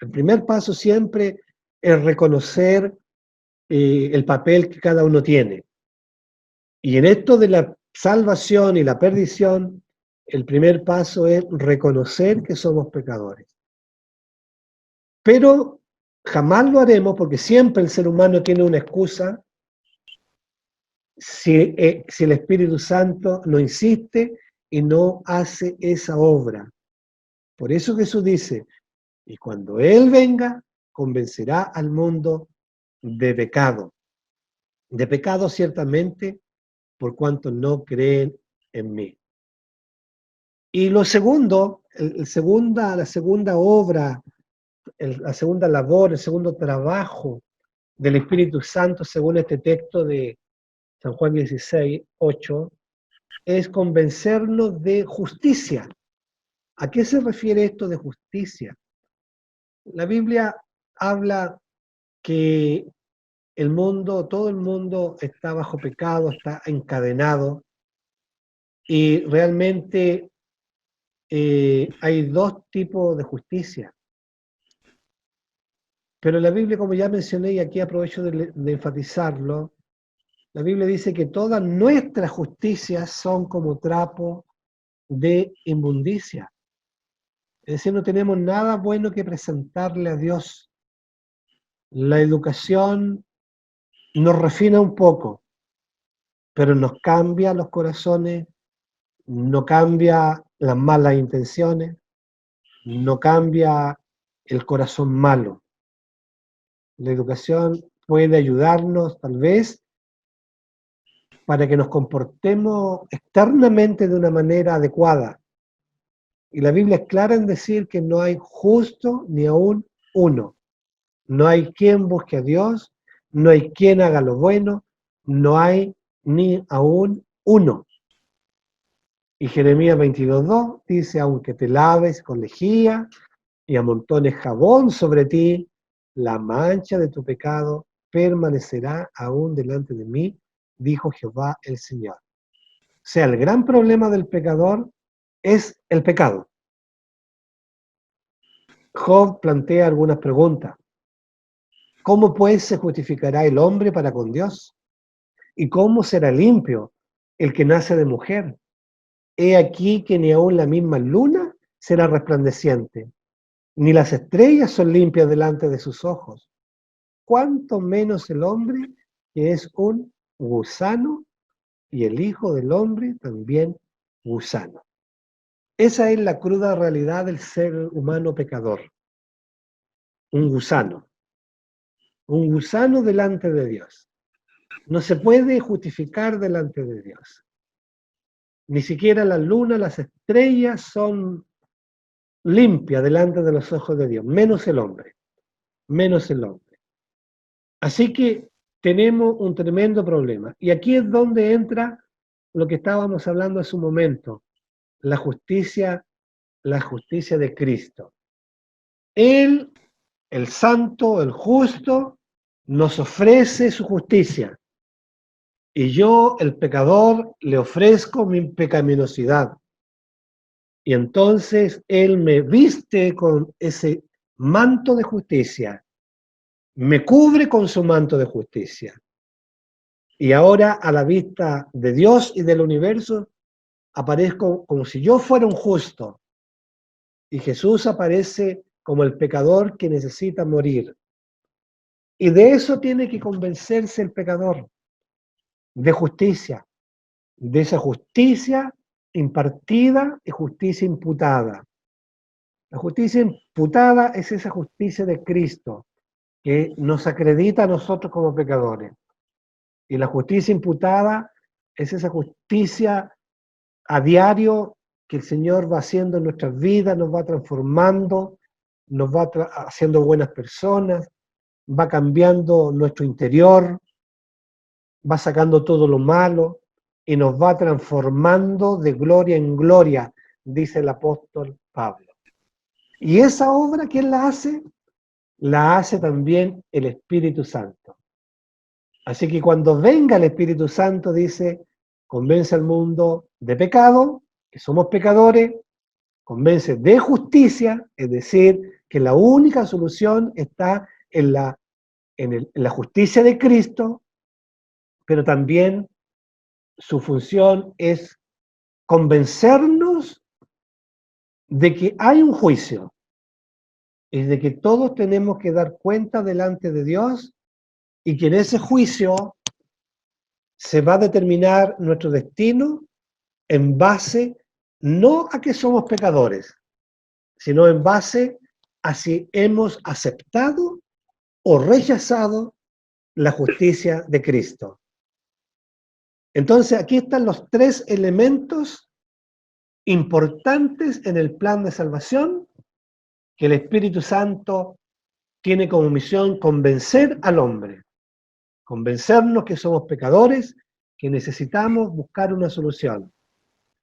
El primer paso siempre es reconocer el papel que cada uno tiene. Y en esto de la salvación y la perdición, el primer paso es reconocer que somos pecadores. Pero jamás lo haremos porque siempre el ser humano tiene una excusa si el Espíritu Santo no insiste y no hace esa obra. Por eso Jesús dice, Y cuando Él venga, convencerá al mundo de pecado. De pecado ciertamente, por cuanto no creen en mí. Y lo segundo, la segunda obra, la segunda labor, el segundo trabajo del Espíritu Santo, según este texto de San Juan 16, 8, es convencernos de justicia. ¿A qué se refiere esto de justicia? La Biblia habla que el mundo, todo el mundo está bajo pecado, está encadenado, y realmente hay dos tipos de justicia. Pero la Biblia, como ya mencioné, y aquí aprovecho de enfatizarlo, la Biblia dice que todas nuestras justicias son como trapo de inmundicia. Es decir, no tenemos nada bueno que presentarle a Dios. La educación nos refina un poco, pero nos cambia los corazones, no cambia las malas intenciones, no cambia el corazón malo. La educación puede ayudarnos, tal vez, para que nos comportemos externamente de una manera adecuada. Y la Biblia es clara en decir que no hay justo ni aún uno. No hay quien busque a Dios, no hay quien haga lo bueno, no hay ni aún uno. Y Jeremías 22:2 dice, aunque te laves con lejía y amontones jabón sobre ti, la mancha de tu pecado permanecerá aún delante de mí, dijo Jehová el Señor. O sea, el gran problema del pecador es el pecado. Job plantea algunas preguntas. ¿Cómo pues se justificará el hombre para con Dios? ¿Y cómo será limpio el que nace de mujer? He aquí que ni aun la misma luna será resplandeciente, ni las estrellas son limpias delante de sus ojos. ¿Cuánto menos el hombre, que es un gusano, y el Hijo del Hombre también gusano? Esa es la cruda realidad del ser humano pecador. Un gusano delante de Dios. No se puede justificar delante de Dios. Ni siquiera la luna, las estrellas son limpias delante de los ojos de Dios, menos el hombre. Así que tenemos un tremendo problema. Y aquí es donde entra lo que estábamos hablando hace un momento, la justicia de Cristo. Él, el santo, el justo, nos ofrece su justicia. Y yo, el pecador, le ofrezco mi pecaminosidad. Y entonces Él me viste con ese manto de justicia, me cubre con su manto de justicia. Y ahora, a la vista de Dios y del universo, aparezco como si yo fuera un justo. Y Jesús aparece como el pecador que necesita morir. Y de eso tiene que convencerse el pecador, de justicia, de esa justicia impartida y justicia imputada. La justicia imputada es esa justicia de Cristo que nos acredita a nosotros como pecadores. Y la justicia imputada es esa justicia a diario que el Señor va haciendo en nuestras vidas, nos va transformando, nos va haciendo buenas personas, va cambiando nuestro interior, va sacando todo lo malo y nos va transformando de gloria en gloria, dice el apóstol Pablo. Y esa obra, ¿quién la hace? La hace también el Espíritu Santo. Así que cuando venga el Espíritu Santo, dice, convence al mundo de pecado, que somos pecadores, convence de justicia, es decir, que la única solución está en la justicia de Cristo, pero también su función es convencernos de que hay un juicio, es de que todos tenemos que dar cuenta delante de Dios y que en ese juicio se va a determinar nuestro destino en base no a que somos pecadores, sino en base a si hemos aceptado o rechazado la justicia de Cristo. Entonces, aquí están los tres elementos importantes en el plan de salvación que el Espíritu Santo tiene como misión convencer al hombre, convencernos que somos pecadores, que necesitamos buscar una solución,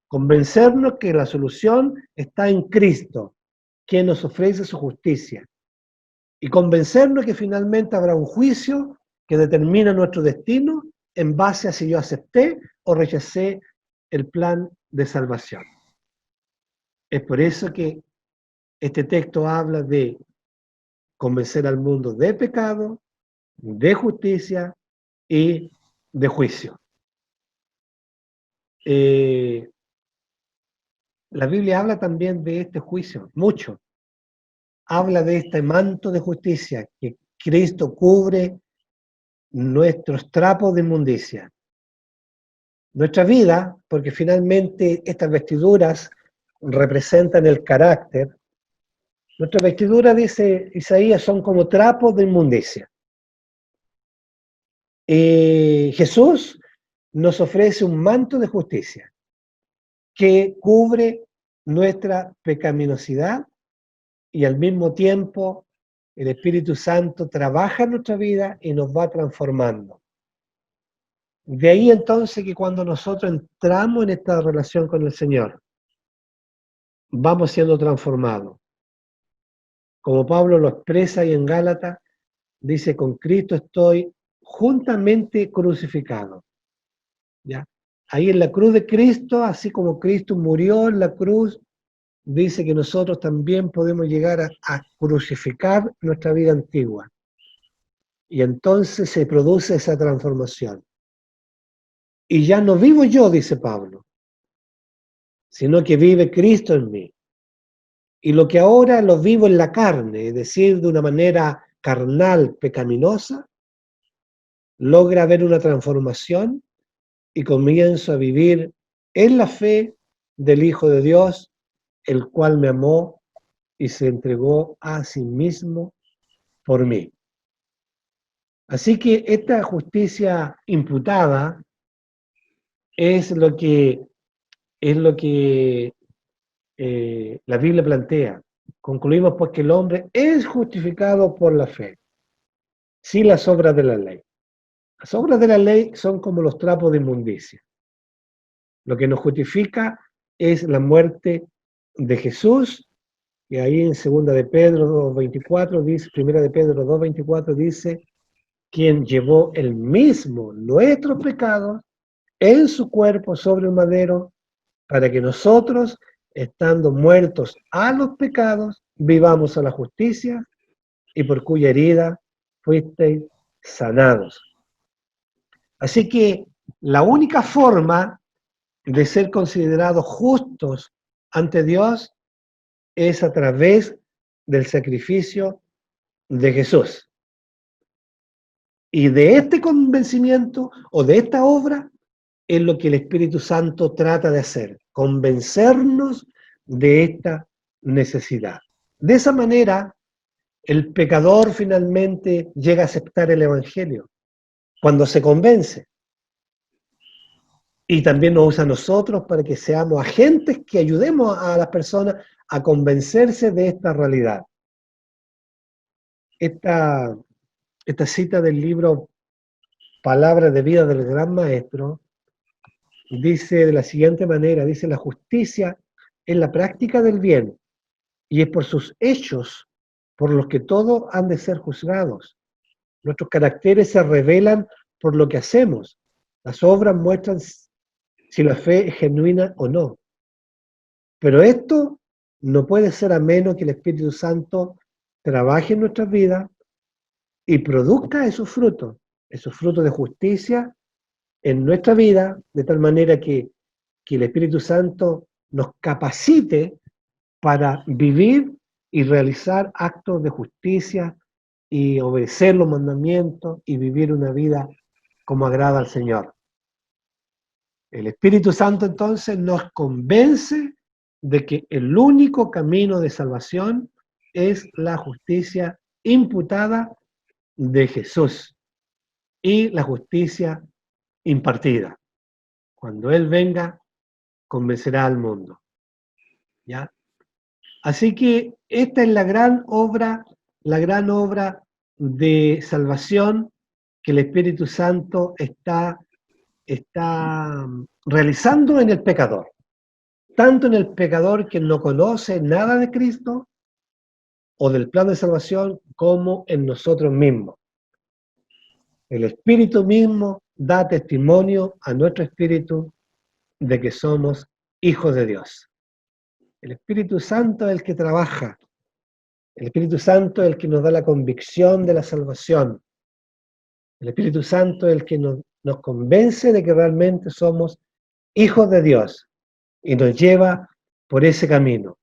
convencernos que la solución está en Cristo, quien nos ofrece su justicia, y convencernos que finalmente habrá un juicio que determina nuestro destino en base a si yo acepté o rechacé el plan de salvación. Es por eso que este texto habla de convencer al mundo de pecado, de justicia y de juicio. La Biblia habla también de este juicio, mucho. Habla de este manto de justicia que Cristo cubre nuestros trapos de inmundicia. Nuestra vida, porque finalmente estas vestiduras representan el carácter. Nuestras vestiduras, dice Isaías, son como trapos de inmundicia. Jesús nos ofrece un manto de justicia que cubre nuestra pecaminosidad y al mismo tiempo el Espíritu Santo trabaja en nuestra vida y nos va transformando. De ahí entonces que cuando nosotros entramos en esta relación con el Señor, vamos siendo transformados. Como Pablo lo expresa ahí en Gálatas, dice, con Cristo estoy juntamente crucificado. ¿Ya? Ahí en la cruz de Cristo, así como Cristo murió en la cruz, dice que nosotros también podemos llegar a crucificar nuestra vida antigua. Y entonces se produce esa transformación. Y ya no vivo yo, dice Pablo, sino que vive Cristo en mí. Y lo que ahora lo vivo en la carne, es decir, de una manera carnal, pecaminosa, logra ver una transformación y comienzo a vivir en la fe del Hijo de Dios, el cual me amó y se entregó a sí mismo por mí. Así que esta justicia imputada es lo que la Biblia plantea. Concluimos pues que el hombre es justificado por la fe, sin las obras de la ley. Las obras de la ley son como los trapos de inmundicia. Lo que nos justifica es la muerte de Jesús, y ahí en 2 de Pedro 2:24 dice, 1 de Pedro 2:24 dice, quien llevó el mismo nuestros pecados en su cuerpo sobre un madero, para que nosotros, estando muertos a los pecados, vivamos a la justicia, y por cuya herida fuisteis sanados. Así que la única forma de ser considerados justos ante Dios es a través del sacrificio de Jesús. Y de este convencimiento o de esta obra es lo que el Espíritu Santo trata de hacer, convencernos de esta necesidad. De esa manera, el pecador finalmente llega a aceptar el Evangelio, cuando se convence. Y también nos usa a nosotros para que seamos agentes que ayudemos a las personas a convencerse de esta realidad. Esta cita del libro Palabras de vida del Gran Maestro dice de la siguiente manera, dice, la justicia es la práctica del bien y es por sus hechos por los que todos han de ser juzgados. Nuestros caracteres se revelan por lo que hacemos. Las obras muestran si la fe es genuina o no. Pero esto no puede ser a menos que el Espíritu Santo trabaje en nuestras vidas y produzca esos frutos de justicia en nuestra vida, de tal manera que el Espíritu Santo nos capacite para vivir y realizar actos de justicia y obedecer los mandamientos y vivir una vida como agrada al Señor. El Espíritu Santo entonces nos convence de que el único camino de salvación es la justicia imputada de Jesús y la justicia impartida. Cuando Él venga, convencerá al mundo. ¿Ya? Así que esta es la gran obra de salvación que el Espíritu Santo está realizando en el pecador. Tanto en el pecador que no conoce nada de Cristo o del plan de salvación, como en nosotros mismos. El Espíritu mismo da testimonio a nuestro espíritu de que somos hijos de Dios. El Espíritu Santo es el que trabaja. El Espíritu Santo es el que nos da la convicción de la salvación. El Espíritu Santo es el que nos convence de que realmente somos hijos de Dios y nos lleva por ese camino.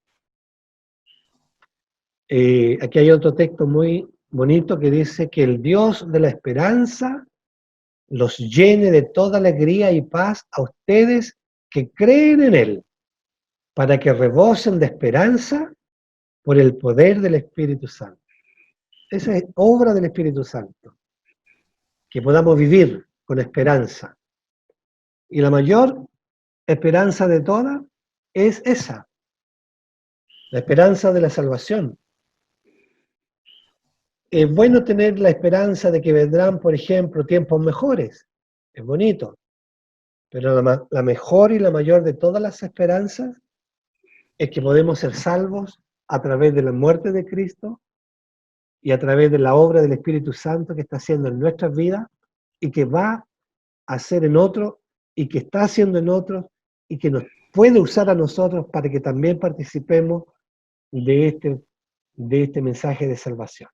Aquí hay otro texto muy bonito que dice que el Dios de la esperanza los llene de toda alegría y paz a ustedes que creen en Él, para que rebosen de esperanza por el poder del Espíritu Santo. Esa es obra del Espíritu Santo, que podamos vivir con esperanza. Y la mayor esperanza de todas es esa, la esperanza de la salvación. Es bueno tener la esperanza de que vendrán, por ejemplo, tiempos mejores. Es bonito. Pero la mejor y la mayor de todas las esperanzas es que podemos ser salvos a través de la muerte de Cristo y a través de la obra del Espíritu Santo que está haciendo en nuestras vidas y que va a hacer en otros y que está haciendo en otros y que nos puede usar a nosotros para que también participemos de este mensaje de salvación.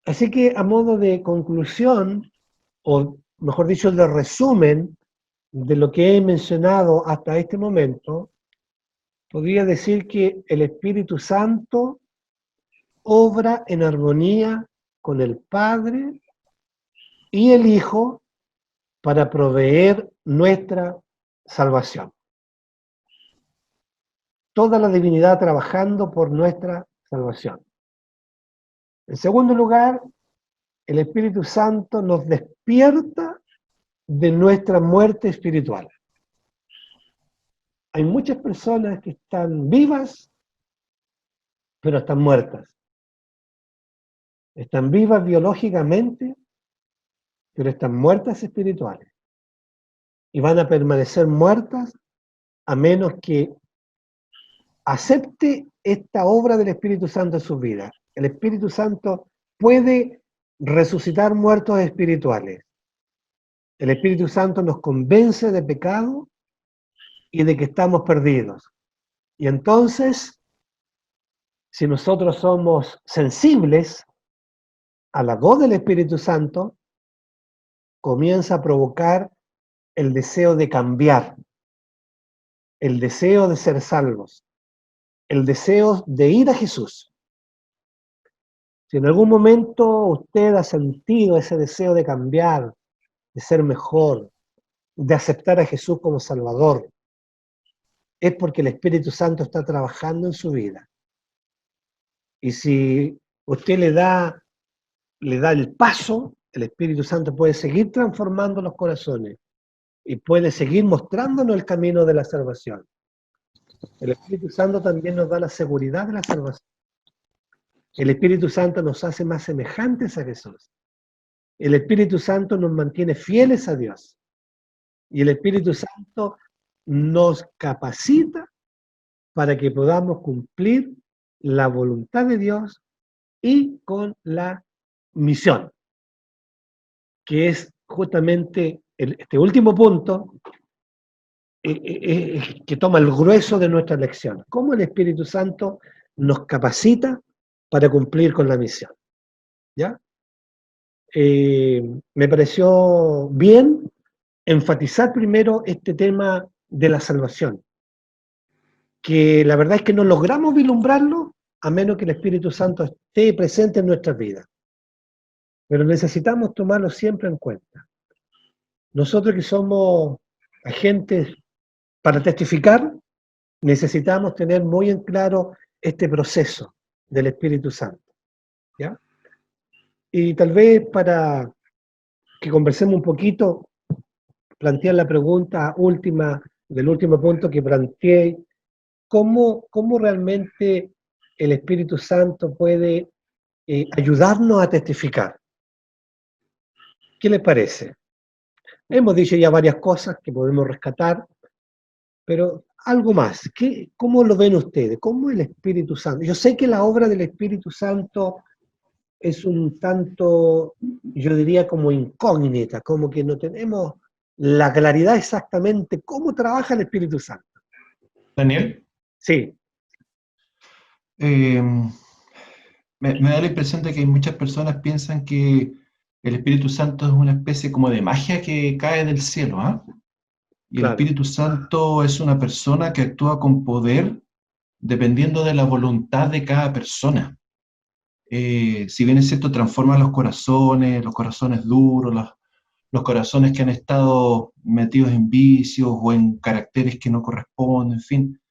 Así que a modo de conclusión, o mejor dicho, de resumen de lo que he mencionado hasta este momento, podría decir que el Espíritu Santo obra en armonía con el Padre y el Hijo para proveer nuestra salvación. Toda la divinidad trabajando por nuestra salvación. En segundo lugar, el Espíritu Santo nos despierta de nuestra muerte espiritual. Hay muchas personas que están vivas, pero están muertas. Están vivas biológicamente, pero están muertas espirituales. Y van a permanecer muertas a menos que acepte esta obra del Espíritu Santo en sus vidas. El Espíritu Santo puede resucitar muertos espirituales. El Espíritu Santo nos convence de pecado y de que estamos perdidos. Y entonces, si nosotros somos sensibles a la voz del Espíritu Santo, comienza a provocar el deseo de cambiar, el deseo de ser salvos, el deseo de ir a Jesús. Si en algún momento usted ha sentido ese deseo de cambiar, de ser mejor, de aceptar a Jesús como Salvador, es porque el Espíritu Santo está trabajando en su vida. Y si usted le da el paso, el Espíritu Santo puede seguir transformando los corazones y puede seguir mostrándonos el camino de la salvación. El Espíritu Santo también nos da la seguridad de la salvación. El Espíritu Santo nos hace más semejantes a Jesús. El Espíritu Santo nos mantiene fieles a Dios. Y el Espíritu Santo nos capacita para que podamos cumplir la voluntad de Dios y con la misión, que es justamente este último punto que toma el grueso de nuestra lección. ¿Cómo el Espíritu Santo nos capacita para cumplir con la misión? ¿Ya? Me pareció bien enfatizar primero este tema de la salvación, que la verdad es que no logramos vislumbrarlo a menos que el Espíritu Santo esté presente en nuestras vidas. Pero necesitamos tomarlo siempre en cuenta. Nosotros que somos agentes para testificar, necesitamos tener muy en claro este proceso del Espíritu Santo, ¿ya? Y tal vez para que conversemos un poquito, plantear la pregunta última, del último punto que planteé, ¿cómo realmente el Espíritu Santo puede ayudarnos a testificar? ¿Qué les parece? Hemos dicho ya varias cosas que podemos rescatar, pero algo más. ¿Cómo lo ven ustedes? ¿Cómo el Espíritu Santo? Yo sé que la obra del Espíritu Santo es un tanto, yo diría, como incógnita, como que no tenemos la claridad exactamente cómo trabaja el Espíritu Santo. Daniel, Sí, eh, me da la impresión de que muchas personas piensan que el Espíritu Santo es una especie como de magia que cae del cielo, ¿ah? Y el claro, Espíritu Santo es una persona que actúa con poder dependiendo de la voluntad de cada persona. Si bien es cierto, transforma los corazones duros, los corazones que han estado metidos en vicios o en caracteres que no corresponden, en fin,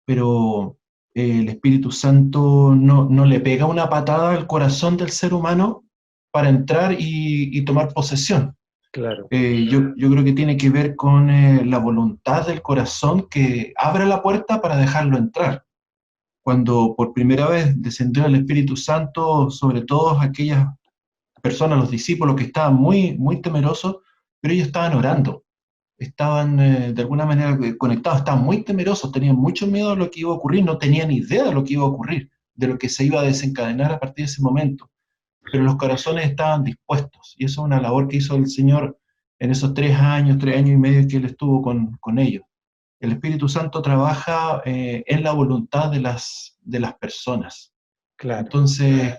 pero el Espíritu Santo no le pega una patada al corazón del ser humano para entrar y tomar posesión. claro, Yo creo que tiene que ver con la voluntad del corazón que abre la puerta para dejarlo entrar. Cuando por primera vez descendió el Espíritu Santo sobre todas aquellas personas, los discípulos que estaban muy, muy temerosos, pero ellos estaban orando, estaban de alguna manera conectados, estaban muy temerosos, tenían mucho miedo de lo que iba a ocurrir, no tenían idea de lo que iba a ocurrir, de lo que se iba a desencadenar a partir de ese momento, pero los corazones estaban dispuestos, y eso es una labor que hizo el Señor en esos 3 años y medio que Él estuvo con ellos. El Espíritu Santo trabaja en la voluntad de las personas. claro, Entonces,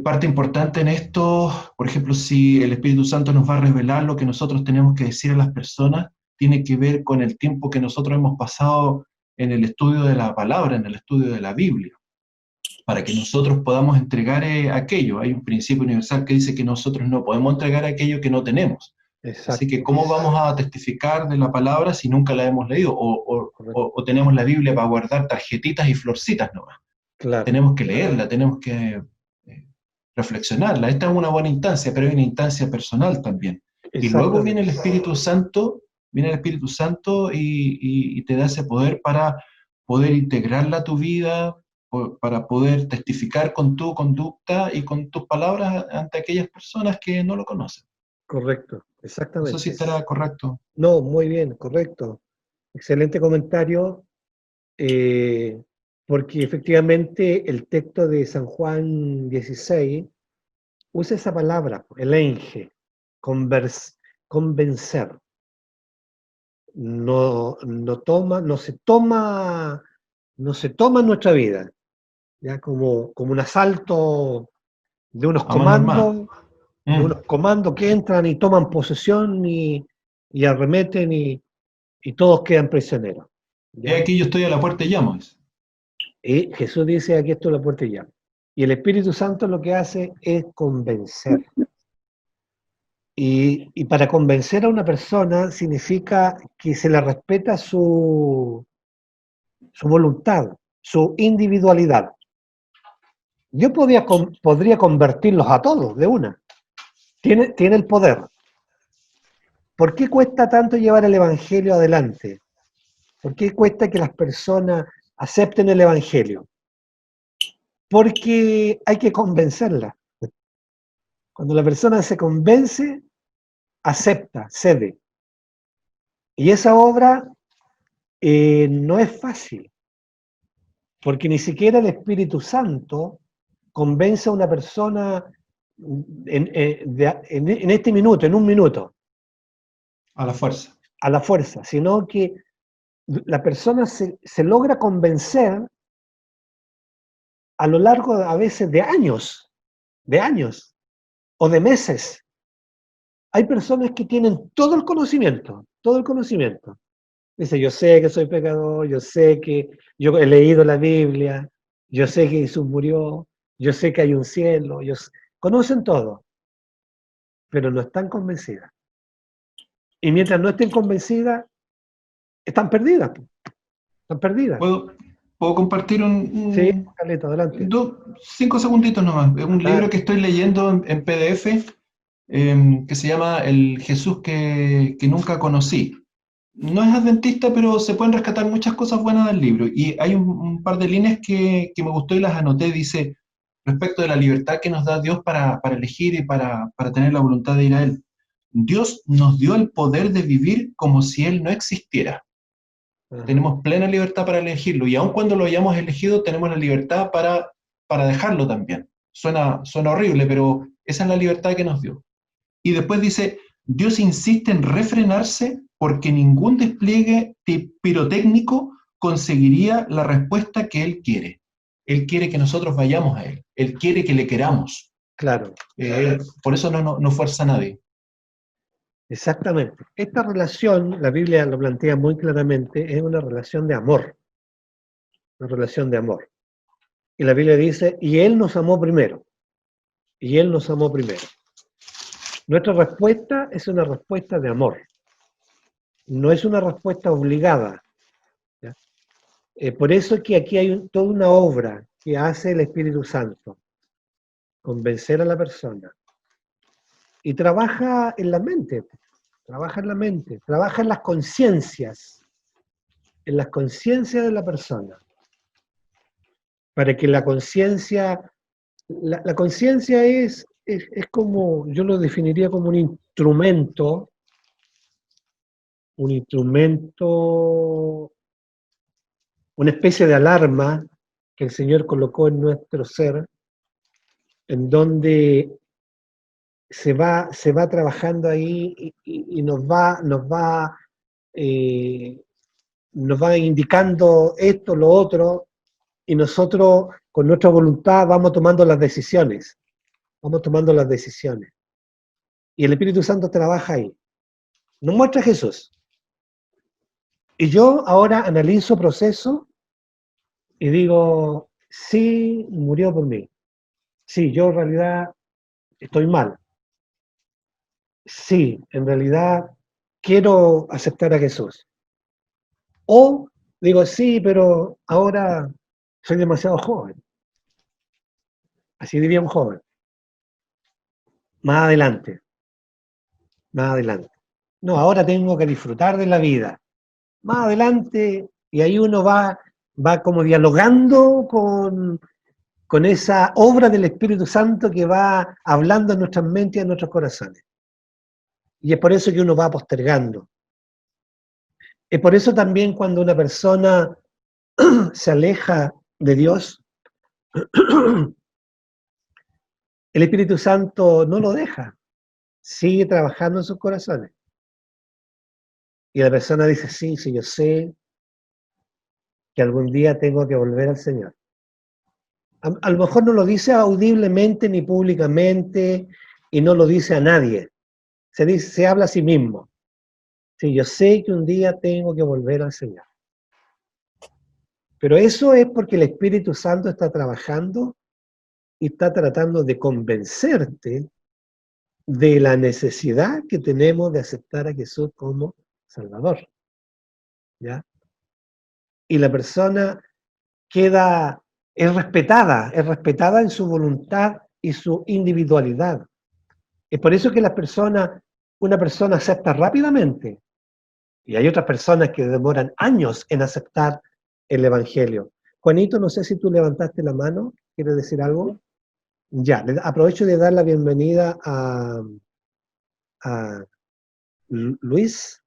parte importante en esto, por ejemplo, si el Espíritu Santo nos va a revelar lo que nosotros tenemos que decir a las personas, tiene que ver con el tiempo que nosotros hemos pasado en el estudio de la palabra, en el estudio de la Biblia, para que nosotros podamos entregar aquello. Hay un principio universal que dice que nosotros no podemos entregar aquello que no tenemos. Así que, exacto, ¿cómo vamos a testificar de la palabra si nunca la hemos leído? correcto, O tenemos la Biblia para guardar tarjetitas y florcitas nomás. claro, Tenemos que leerla, tenemos que reflexionarla. Esta es una buena instancia, pero hay una instancia personal también. Y luego viene el exactamente, Espíritu Santo, y te da ese poder para poder integrarla a tu vida, para poder testificar con tu conducta y con tus palabras ante aquellas personas que no lo conocen. correcto, No sé si exactamente. estará correcto. No, muy bien, correcto. Excelente comentario, eh, porque efectivamente el texto de San Juan 16 usa esa palabra, elenge, convencer. No se toma en nuestra vida, ya como un asalto de unos A mano armada. comandos, que entran y toman posesión y arremeten y todos quedan prisioneros. He ¿Ya? aquí yo estoy a la puerta y llamo. Y Jesús dice, aquí estoy a la puerta y llamo. Y el Espíritu Santo lo que hace es convencer. Y para convencer a una persona significa que se le respeta su voluntad, su individualidad. Yo podría convertirlos a todos de una. Tiene el poder. ¿Por qué cuesta tanto llevar el Evangelio adelante? ¿Por qué cuesta que las personas acepten el Evangelio? Porque hay que convencerla. Cuando la persona se convence, acepta, cede. Y esa obra no es fácil, porque ni siquiera el Espíritu Santo convence a una persona en este minuto, en un minuto, A la fuerza. a la fuerza, sino que la persona se logra convencer a lo largo a veces de años o de meses. Hay personas que tienen todo el conocimiento, todo el conocimiento. Dice, yo sé que soy pecador, yo sé que yo he leído la Biblia, yo sé que Jesús murió, yo sé que hay un cielo, conocen todo, pero no están convencidas. Y mientras no estén convencidas, están perdidas, están perdidas. ¿Puedo, ¿Puedo compartir Sí, Carlito, adelante. 5 segunditos nomás? Es un Claro. libro que estoy leyendo en PDF que se llama El Jesús que nunca conocí. No es adventista, pero se pueden rescatar muchas cosas buenas del libro. Y hay un par de líneas que me gustó y las anoté. Dice, respecto de la libertad que nos da Dios para elegir y para tener la voluntad de ir a Él. Dios nos dio el poder de vivir como si Él no existiera. Ajá. Tenemos plena libertad para elegirlo y aun cuando lo hayamos elegido, tenemos la libertad para dejarlo también. Suena horrible, pero esa es la libertad que nos dio. Y después dice, Dios insiste en refrenarse porque ningún despliegue pirotécnico conseguiría la respuesta que Él quiere. Él quiere que nosotros vayamos a Él. Él quiere que le queramos. Claro. Por eso no fuerza a nadie. Exactamente. Esta relación, la Biblia lo plantea muy claramente, es una relación de amor. Una relación de amor. Y la Biblia dice, y Él nos amó primero. Y Él nos amó primero. Nuestra respuesta es una respuesta de amor. No es una respuesta obligada. ¿Ya? Por eso es que aquí hay toda una obra que hace el Espíritu Santo. Convencer a la persona. Y trabaja en la mente. Trabaja en la mente. Trabaja en las conciencias. En las conciencias de la persona. Para que la conciencia... La conciencia es como, yo lo definiría como un instrumento, una especie de alarma que el Señor colocó en nuestro ser, en donde se va trabajando ahí y nos va indicando esto, lo otro, y nosotros con nuestra voluntad vamos tomando las decisiones. Vamos tomando las decisiones. Y el Espíritu Santo trabaja ahí. Nos muestra a Jesús. Y yo ahora analizo, proceso y digo, sí, murió por mí. Sí, yo en realidad estoy mal. Sí, en realidad quiero aceptar a Jesús. O digo, sí, pero ahora soy demasiado joven. Así diría un joven. Más adelante. Más adelante. No, ahora tengo que disfrutar de la vida. Más adelante, y ahí uno va como dialogando con esa obra del Espíritu Santo que va hablando en nuestras mentes y en nuestros corazones. Y es por eso que uno va postergando. Es por eso también cuando una persona se aleja de Dios, el Espíritu Santo no lo deja, sigue trabajando en sus corazones. Y la persona dice, sí, yo sé que algún día tengo que volver al Señor. A lo mejor no lo dice audiblemente ni públicamente y no lo dice a nadie. Se habla a sí mismo. Sí, yo sé que un día tengo que volver al Señor. Pero eso es porque el Espíritu Santo está trabajando y está tratando de convencerte de la necesidad que tenemos de aceptar a Jesús como Salvador. ¿Ya? Y la persona es respetada en su voluntad y su individualidad. Es por eso que una persona acepta rápidamente y hay otras personas que demoran años en aceptar el Evangelio. Juanito, no sé si tú levantaste la mano, ¿quieres decir algo? Ya, aprovecho de dar la bienvenida a Luis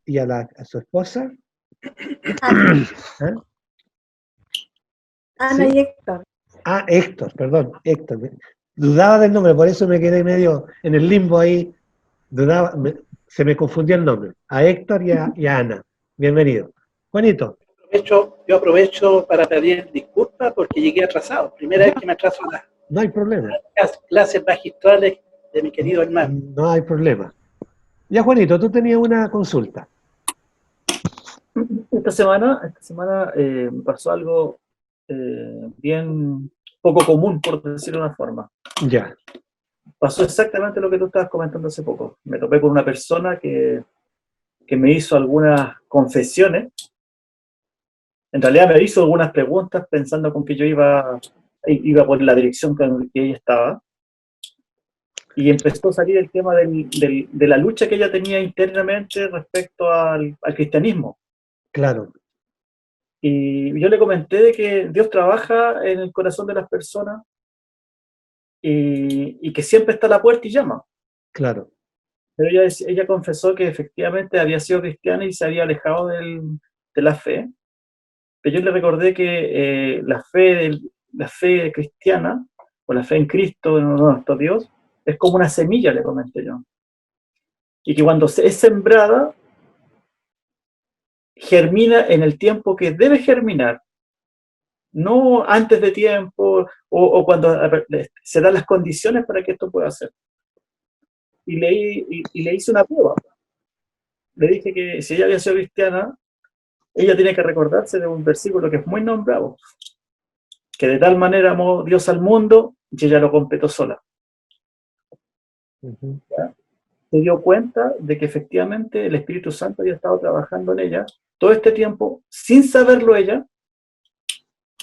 y a su esposa. Ana, ¿Eh? Ana ¿Sí? y Héctor. Ah, Héctor, perdón, Héctor. Dudaba del nombre, por eso me quedé medio en el limbo ahí. Se me confundió el nombre. A Héctor y a Ana. Bienvenido. Juanito. Yo aprovecho para pedir disculpas porque llegué atrasado. Primera vez que me atraso a No hay problema. las clases magistrales de mi querido hermano. No hay problema. Ya, Juanito, tú tenías una consulta. Esta semana me pasó algo bien poco común, por decirlo de una forma. Ya. Pasó exactamente lo que tú estabas comentando hace poco. Me topé con una persona que me hizo algunas confesiones En realidad me hizo algunas preguntas pensando con que yo iba por la dirección que ella estaba. Y empezó a salir el tema de la lucha que ella tenía internamente respecto al cristianismo. Claro, Y yo le comenté de que Dios trabaja en el corazón de las personas y que siempre está a la puerta y llama. claro, Pero ella confesó que efectivamente había sido cristiana y se había alejado de la fe. Pero yo le recordé que la fe cristiana, o la fe en Cristo, en nuestro Dios, es como una semilla, le comenté yo. Y que cuando es sembrada, germina en el tiempo que debe germinar, no antes de tiempo o cuando se dan las condiciones para que esto pueda hacer. Y le hice una prueba. Le dije que si ella había sido cristiana, ella tiene que recordarse de un versículo que es muy nombrado, que de tal manera amó Dios al mundo y ella lo completó sola. ujú, Se dio cuenta de que efectivamente el Espíritu Santo había estado trabajando en ella todo este tiempo, sin saberlo ella,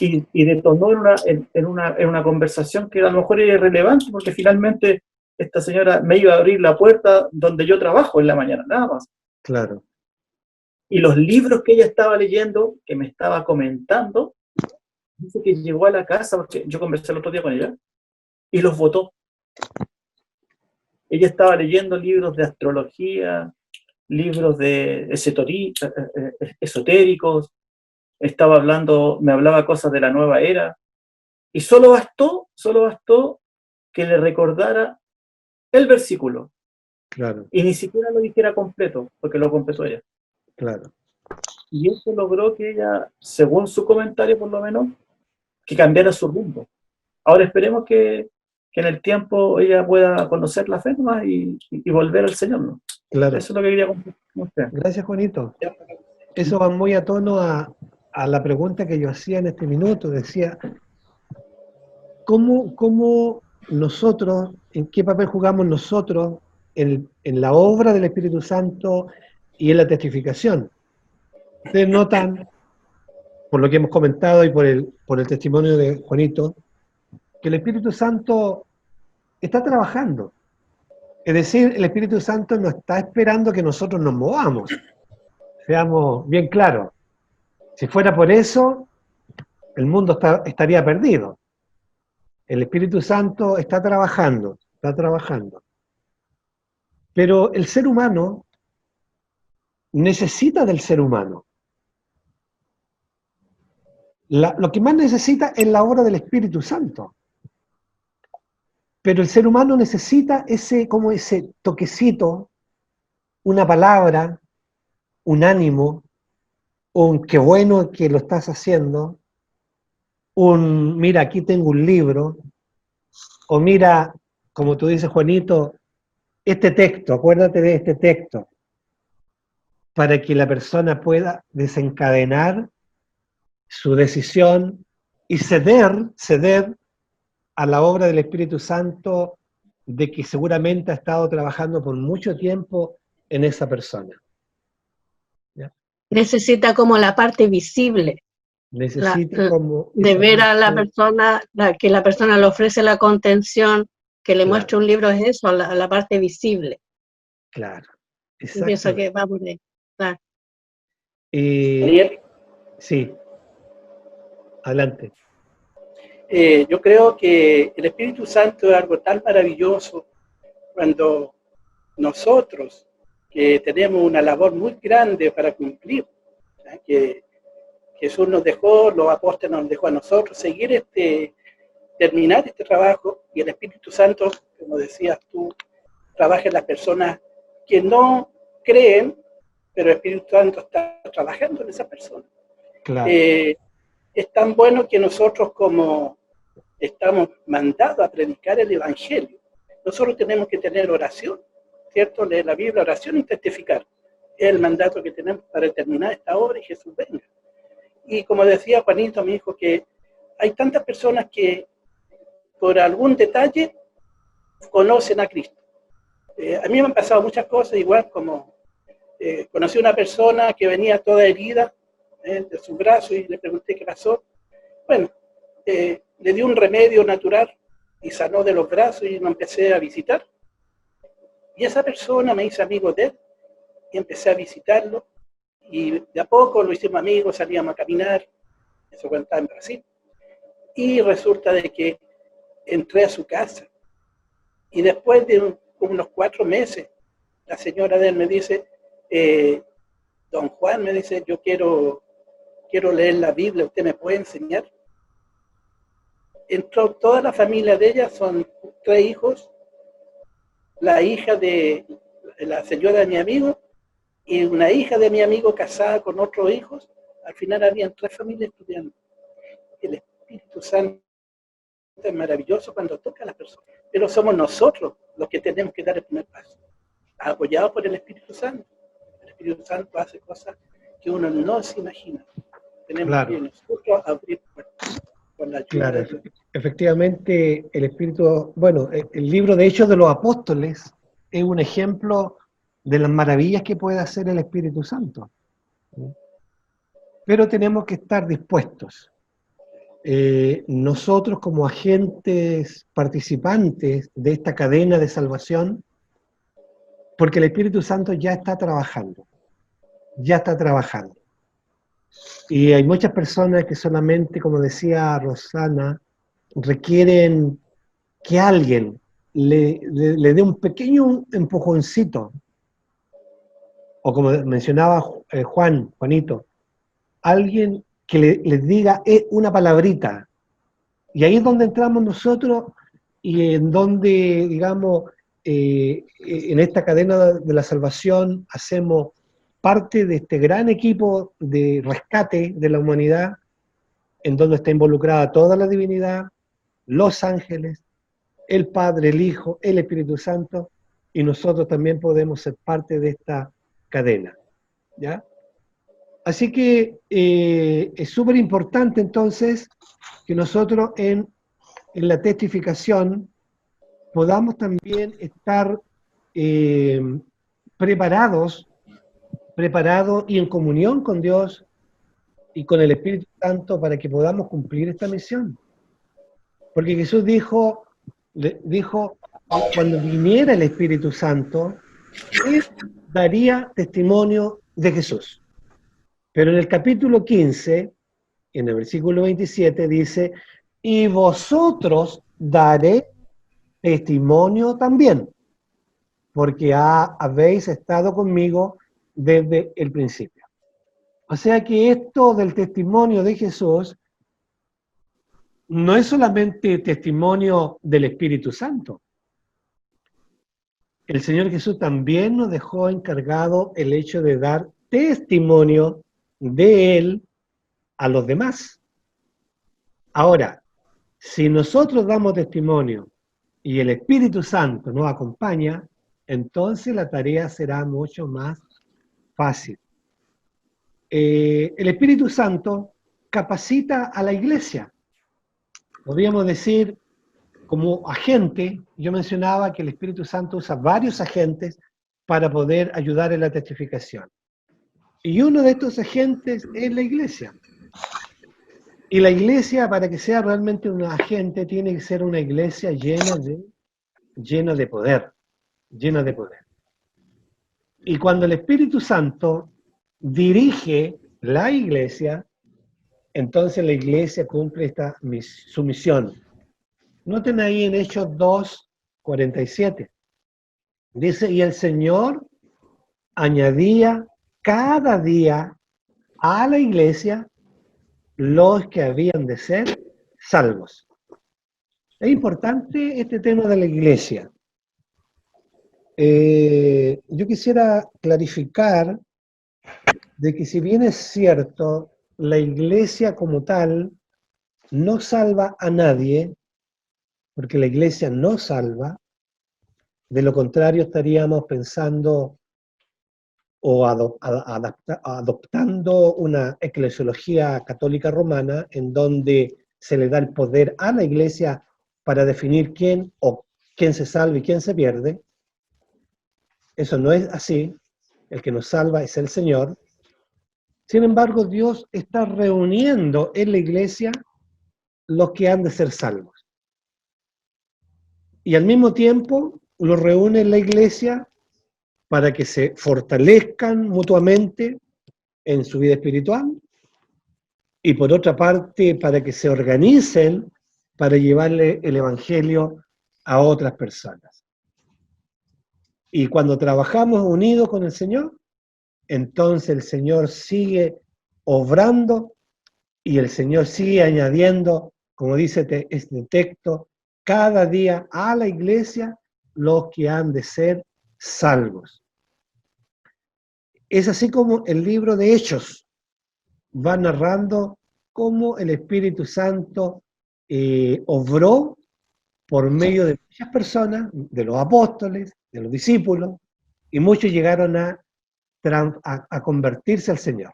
y detonó en una conversación que a lo mejor era irrelevante, porque finalmente esta señora me iba a abrir la puerta donde yo trabajo en la mañana, nada más. claro, Y los libros que ella estaba leyendo, que me estaba comentando, dice que llegó a la casa, porque yo conversé el otro día con ella, y los votó. Ella estaba leyendo libros de astrología, libros de esotéricos, me hablaba cosas de la nueva era, y solo bastó que le recordara el versículo, claro, y ni siquiera lo dijera completo, porque lo completó ella. claro. Y eso logró que ella, según su comentario por lo menos, que cambiara su rumbo. Ahora esperemos que en el tiempo ella pueda conocer la fe más y volver al Señor, ¿no? Claro. Eso es lo que quería compartir con usted. Gracias, Juanito. Eso va muy a tono a la pregunta que yo hacía en este minuto. Decía, ¿cómo nosotros, en qué papel jugamos nosotros en la obra del Espíritu Santo y en la testificación? Ustedes notan, por lo que hemos comentado y por el testimonio de Juanito, que el Espíritu Santo está trabajando. Es decir, el Espíritu Santo no está esperando que nosotros nos movamos. Seamos bien claros. Si fuera por eso, el mundo estaría perdido. El Espíritu Santo está trabajando. Pero el ser humano necesita del ser humano. Lo que más necesita es la obra del Espíritu Santo. Pero el ser humano necesita ese toquecito, una palabra, un ánimo, un qué bueno que lo estás haciendo, mira, aquí tengo un libro, o mira, como tú dices, Juanito, este texto, acuérdate de este texto, para que la persona pueda desencadenar su decisión y ceder a la obra del Espíritu Santo, de que seguramente ha estado trabajando por mucho tiempo en esa persona. ¿Ya? Necesita como la parte visible. Necesita como de esa ver a la parte, persona, que la persona le ofrece la contención, que le claro, muestre un libro, es eso, la parte visible. claro, Yo pienso que exactamente. va por ahí, claro. Daniel, Sí, adelante. yo creo que el Espíritu Santo es algo tan maravilloso cuando nosotros, que tenemos una labor muy grande para cumplir, ¿ya? Que Jesús nos dejó, los apóstoles nos dejó a nosotros terminar este trabajo, y el Espíritu Santo, como decías tú, trabaja en las personas que no creen, pero el Espíritu Santo está trabajando en esa persona. Claro. Es tan bueno que nosotros, como estamos mandados a predicar el Evangelio, nosotros tenemos que tener oración, ¿cierto? Leer la Biblia, oración y testificar. Es el mandato que tenemos para terminar esta obra y Jesús venga. Y como decía Juanito, mi hijo, que hay tantas personas que por algún detalle conocen a Cristo. A mí me han pasado muchas cosas, igual como conocí a una persona que venía toda herida de su brazo y le pregunté qué pasó. Bueno, le di un remedio natural y sanó de los brazos y lo empecé a visitar. Y esa persona me hizo amigo de él y empecé a visitarlo. Y de a poco lo hicimos amigos, salíamos a caminar, eso cuando estaba en Brasil. Y resulta de que entré a su casa. Y después de unos 4 meses, la señora de él me dice, don Juan, me dice, yo quiero leer la Biblia, ¿usted me puede enseñar? Entró toda la familia de ella, son 3 hijos, la hija de la señora de mi amigo y una hija de mi amigo casada con otros hijos. Al final habían 3 familias estudiando. El Espíritu Santo es maravilloso cuando toca a las personas, pero somos nosotros los que tenemos que dar el primer paso, apoyados por el Espíritu Santo. El Espíritu Santo hace cosas que uno no se imagina. Tenemos que nosotros abrir puertas con la ayuda de Dios. Efectivamente, el Espíritu, bueno, el libro de Hechos de los Apóstoles es un ejemplo de las maravillas que puede hacer el Espíritu Santo. Pero tenemos que estar dispuestos. Nosotros como agentes participantes de esta cadena de salvación, porque el Espíritu Santo ya está trabajando. Y hay muchas personas que solamente, como decía Rosana, requieren que alguien le dé un pequeño empujoncito, o como mencionaba Juanito, alguien que les diga una palabrita. Y ahí es donde entramos nosotros y en donde, digamos, en esta cadena de la salvación hacemos parte de este gran equipo de rescate de la humanidad, en donde está involucrada toda la divinidad, los ángeles, el Padre, el Hijo, el Espíritu Santo, y nosotros también podemos ser parte de esta cadena, ¿ya? Así que es súper importante entonces que nosotros en la testificación podamos también estar preparados y en comunión con Dios y con el Espíritu Santo para que podamos cumplir esta misión. Porque Jesús dijo cuando viniera el Espíritu Santo, Él daría testimonio de Jesús. Pero en el capítulo 15, en el versículo 27, dice, y vosotros daré testimonio también, porque habéis estado conmigo desde el principio. O sea que esto del testimonio de Jesús no es solamente testimonio del Espíritu Santo. El Señor Jesús también nos dejó encargado el hecho de dar testimonio de Él a los demás. Ahora, si nosotros damos testimonio y el Espíritu Santo nos acompaña, entonces la tarea será mucho más fácil. El Espíritu Santo capacita a la iglesia. Podríamos decir, como agente, yo mencionaba que el Espíritu Santo usa varios agentes para poder ayudar en la testificación. Y uno de estos agentes es la iglesia. Y la iglesia, para que sea realmente un agente, tiene que ser una iglesia llena de poder. Llena de poder. Y cuando el Espíritu Santo dirige la iglesia, entonces la iglesia cumple su misión. Noten ahí en Hechos 2:47. Dice, y el Señor añadía cada día a la iglesia los que habían de ser salvos. Es importante este tema de la iglesia. Yo quisiera clarificar de que si bien es cierto, la iglesia como tal no salva a nadie, porque la iglesia no salva, de lo contrario estaríamos pensando o adoptando una eclesiología católica romana en donde se le da el poder a la iglesia para definir quién se salva y quién se pierde. Eso no es así. El que nos salva es el Señor. Sin embargo, Dios está reuniendo en la iglesia los que han de ser salvos. Y al mismo tiempo los reúne en la iglesia para que se fortalezcan mutuamente en su vida espiritual y por otra parte para que se organicen para llevarle el evangelio a otras personas. Y cuando trabajamos unidos con el Señor, entonces el Señor sigue obrando y el Señor sigue añadiendo, como dice este texto, cada día a la iglesia los que han de ser salvos. Es así como el libro de Hechos va narrando cómo el Espíritu Santo obró por medio de muchas personas, de los apóstoles, de los discípulos, y muchos llegaron a convertirse al Señor.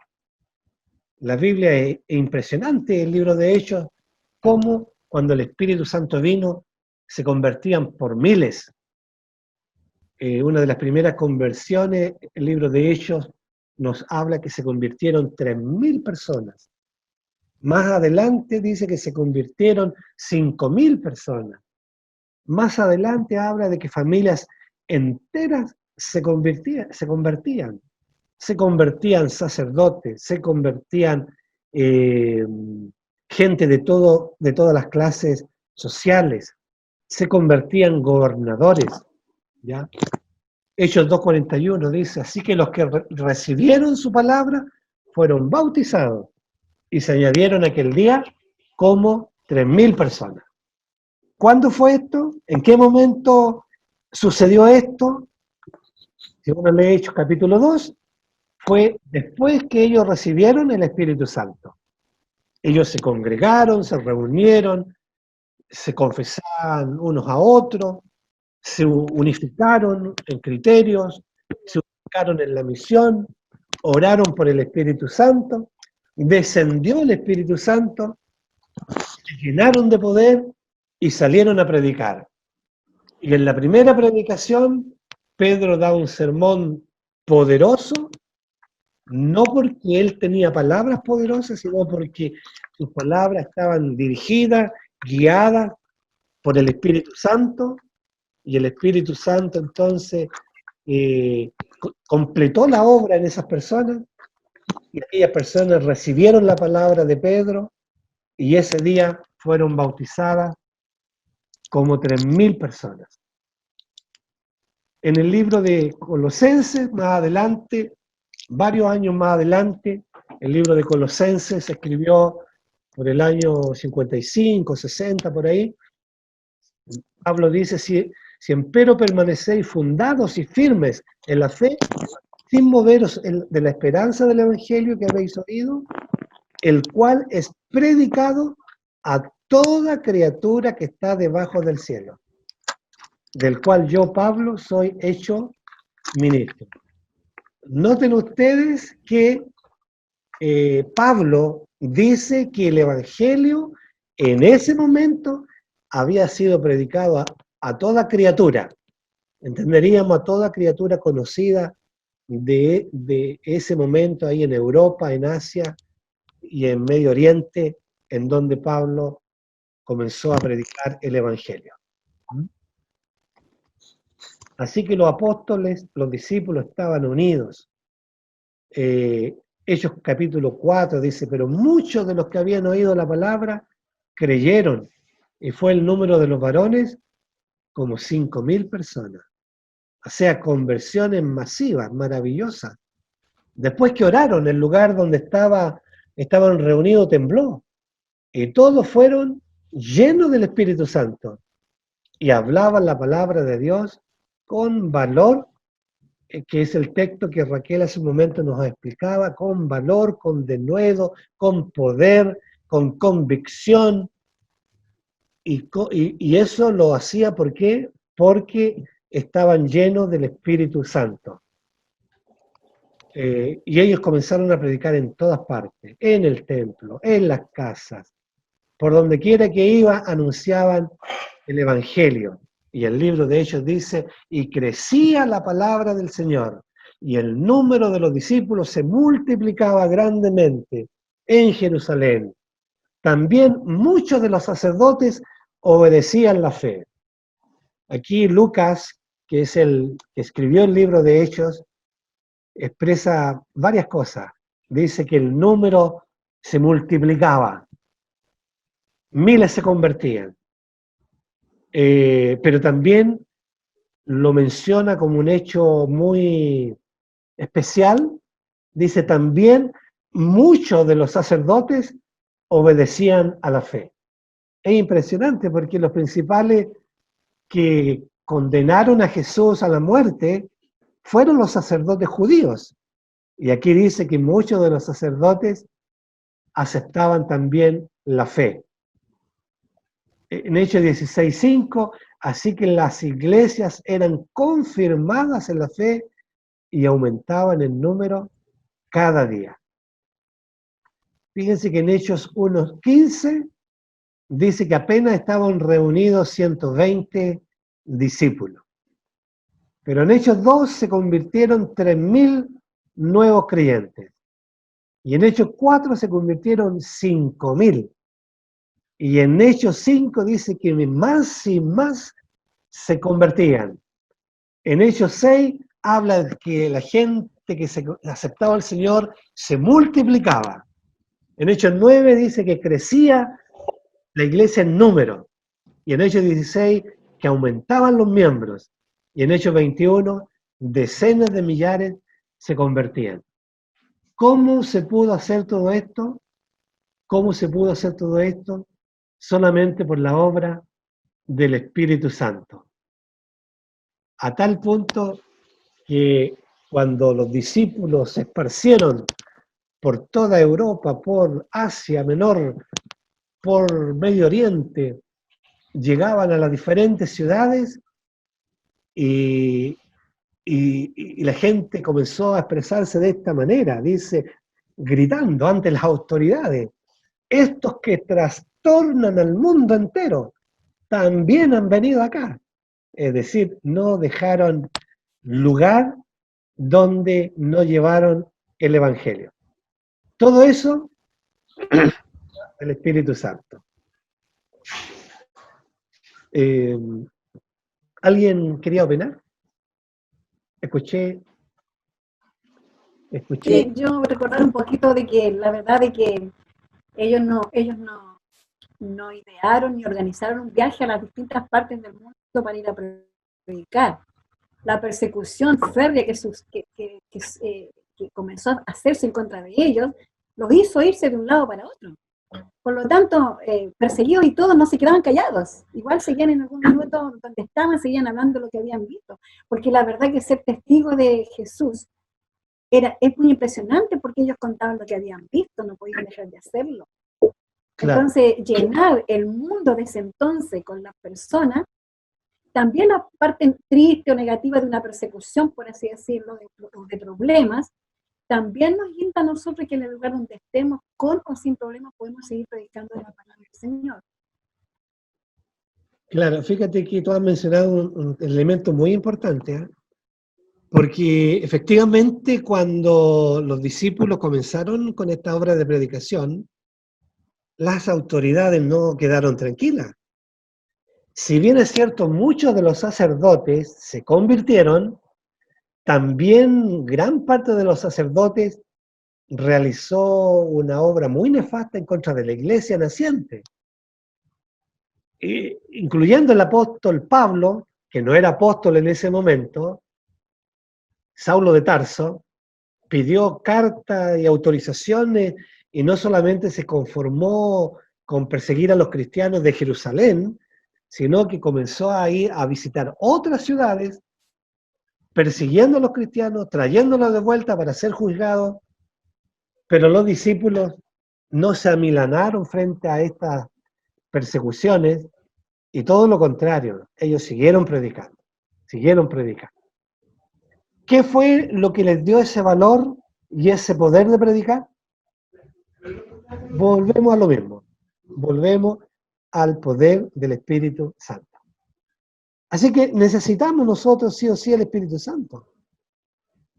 La Biblia es impresionante, el libro de Hechos, cómo cuando el Espíritu Santo vino, se convertían por miles. Una de las primeras conversiones, el libro de Hechos nos habla que se convirtieron 3.000 personas. Más adelante dice que se convirtieron 5.000 personas. Más adelante habla de que familias enteras se convertían. Se convertían sacerdotes, se convertían gente de todas las clases sociales, se convertían gobernadores, ¿ya? Hechos 2:41 dice, así que los que recibieron su palabra fueron bautizados y se añadieron aquel día como 3.000 personas. ¿Cuándo fue esto? ¿En qué momento sucedió esto? Si uno lee Hechos capítulo 2, fue después que ellos recibieron el Espíritu Santo. Ellos se congregaron, se reunieron, se confesaban unos a otros, se unificaron en criterios, se unificaron en la misión, oraron por el Espíritu Santo, descendió el Espíritu Santo, se llenaron de poder y salieron a predicar. Y en la primera predicación, Pedro da un sermón poderoso, no porque él tenía palabras poderosas, sino porque sus palabras estaban dirigidas, guiadas por el Espíritu Santo, y el Espíritu Santo entonces completó la obra en esas personas, y aquellas personas recibieron la palabra de Pedro, y ese día fueron bautizadas como 3.000 personas. En el libro de Colosenses, más adelante, varios años más adelante, el libro de Colosenses se escribió por el año 55, 60, por ahí. Pablo dice, si empero permanecéis fundados y firmes en la fe, sin moveros de la esperanza del Evangelio que habéis oído, el cual es predicado a toda criatura que está debajo del cielo, del cual yo, Pablo, soy hecho ministro. Noten ustedes que Pablo dice que el Evangelio en ese momento había sido predicado a toda criatura. Entenderíamos a toda criatura conocida de ese momento ahí en Europa, en Asia y en Medio Oriente, en donde Pablo comenzó a predicar el Evangelio. Así que los apóstoles, los discípulos estaban unidos. Hechos capítulo 4 dice, pero muchos de los que habían oído la palabra creyeron, y fue el número de los varones como 5.000 personas. O sea, conversiones masivas, maravillosas. Después que oraron, el lugar donde estaban reunidos tembló, y todos fueron llenos del Espíritu Santo, y hablaban la palabra de Dios con valor, que es el texto que Raquel hace un momento nos explicaba, con valor, con denuedo, con poder, con convicción, y eso lo hacía, ¿por qué? Porque estaban llenos del Espíritu Santo. Y ellos comenzaron a predicar en todas partes, en el templo, en las casas, por donde quiera que iba, anunciaban el Evangelio. Y el libro de Hechos dice, y crecía la palabra del Señor, y el número de los discípulos se multiplicaba grandemente en Jerusalén. También muchos de los sacerdotes obedecían la fe. Aquí Lucas, que es el que escribió el libro de Hechos, expresa varias cosas. Dice que el número se multiplicaba, miles se convertían, pero también lo menciona como un hecho muy especial. Dice también muchos de los sacerdotes obedecían a la fe. Es impresionante porque los principales que condenaron a Jesús a la muerte fueron los sacerdotes judíos. Y aquí dice que muchos de los sacerdotes aceptaban también la fe. En Hechos 16:5, así que las iglesias eran confirmadas en la fe y aumentaban en número cada día. Fíjense que en Hechos 1:15 dice que apenas estaban reunidos 120 discípulos. Pero en Hechos 2 se convirtieron 3.000 nuevos creyentes. Y en Hechos 4 se convirtieron 5.000. Y en Hechos 5 dice que más y más se convertían. En Hechos 6 habla de que la gente que aceptaba al Señor se multiplicaba. En Hechos 9 dice que crecía la iglesia en número. Y en Hechos 16 que aumentaban los miembros. Y en Hechos 21 decenas de millares se convertían. ¿Cómo se pudo hacer todo esto? ¿Cómo se pudo hacer todo esto? Solamente por la obra del Espíritu Santo. A tal punto que cuando los discípulos se esparcieron por toda Europa, por Asia Menor, por Medio Oriente, llegaban a las diferentes ciudades y la gente comenzó a expresarse de esta manera, dice, gritando ante las autoridades, estos que trastornan al mundo entero, también han venido acá. Es decir, no dejaron lugar donde no llevaron el Evangelio. Todo eso, el Espíritu Santo. ¿Alguien quería opinar? Escuché. Yo recordar un poquito de que la verdad de que ellos no idearon ni organizaron un viaje a las distintas partes del mundo para ir a predicar. La persecución férrea que comenzó a hacerse en contra de ellos, los hizo irse de un lado para otro. Por lo tanto, perseguidos y todos no se quedaban callados. Igual seguían en algún minuto donde estaban, seguían hablando de lo que habían visto. Porque la verdad que ser testigo de Jesús es muy impresionante porque ellos contaban lo que habían visto, no podían dejar de hacerlo. Claro. Entonces, llenar el mundo de ese entonces con las personas, también la parte triste o negativa de una persecución, por así decirlo, de problemas, también nos guinda a nosotros que en el lugar donde estemos, con o sin problemas, podemos seguir predicando la palabra del Señor. Claro, fíjate que tú has mencionado un elemento muy importante, ¿eh? Porque efectivamente cuando los discípulos comenzaron con esta obra de predicación, las autoridades no quedaron tranquilas. Si bien es cierto, muchos de los sacerdotes se convirtieron, también gran parte de los sacerdotes realizó una obra muy nefasta en contra de la iglesia naciente, incluyendo el apóstol Pablo, que no era apóstol en ese momento. Saulo de Tarso pidió cartas y autorizaciones y no solamente se conformó con perseguir a los cristianos de Jerusalén, sino que comenzó a ir a visitar otras ciudades, persiguiendo a los cristianos, trayéndolos de vuelta para ser juzgados, pero los discípulos no se amilanaron frente a estas persecuciones y todo lo contrario, ellos siguieron predicando. ¿Qué fue lo que les dio ese valor y ese poder de predicar? Volvemos a lo mismo, volvemos al poder del Espíritu Santo. Así que necesitamos nosotros sí o sí el Espíritu Santo.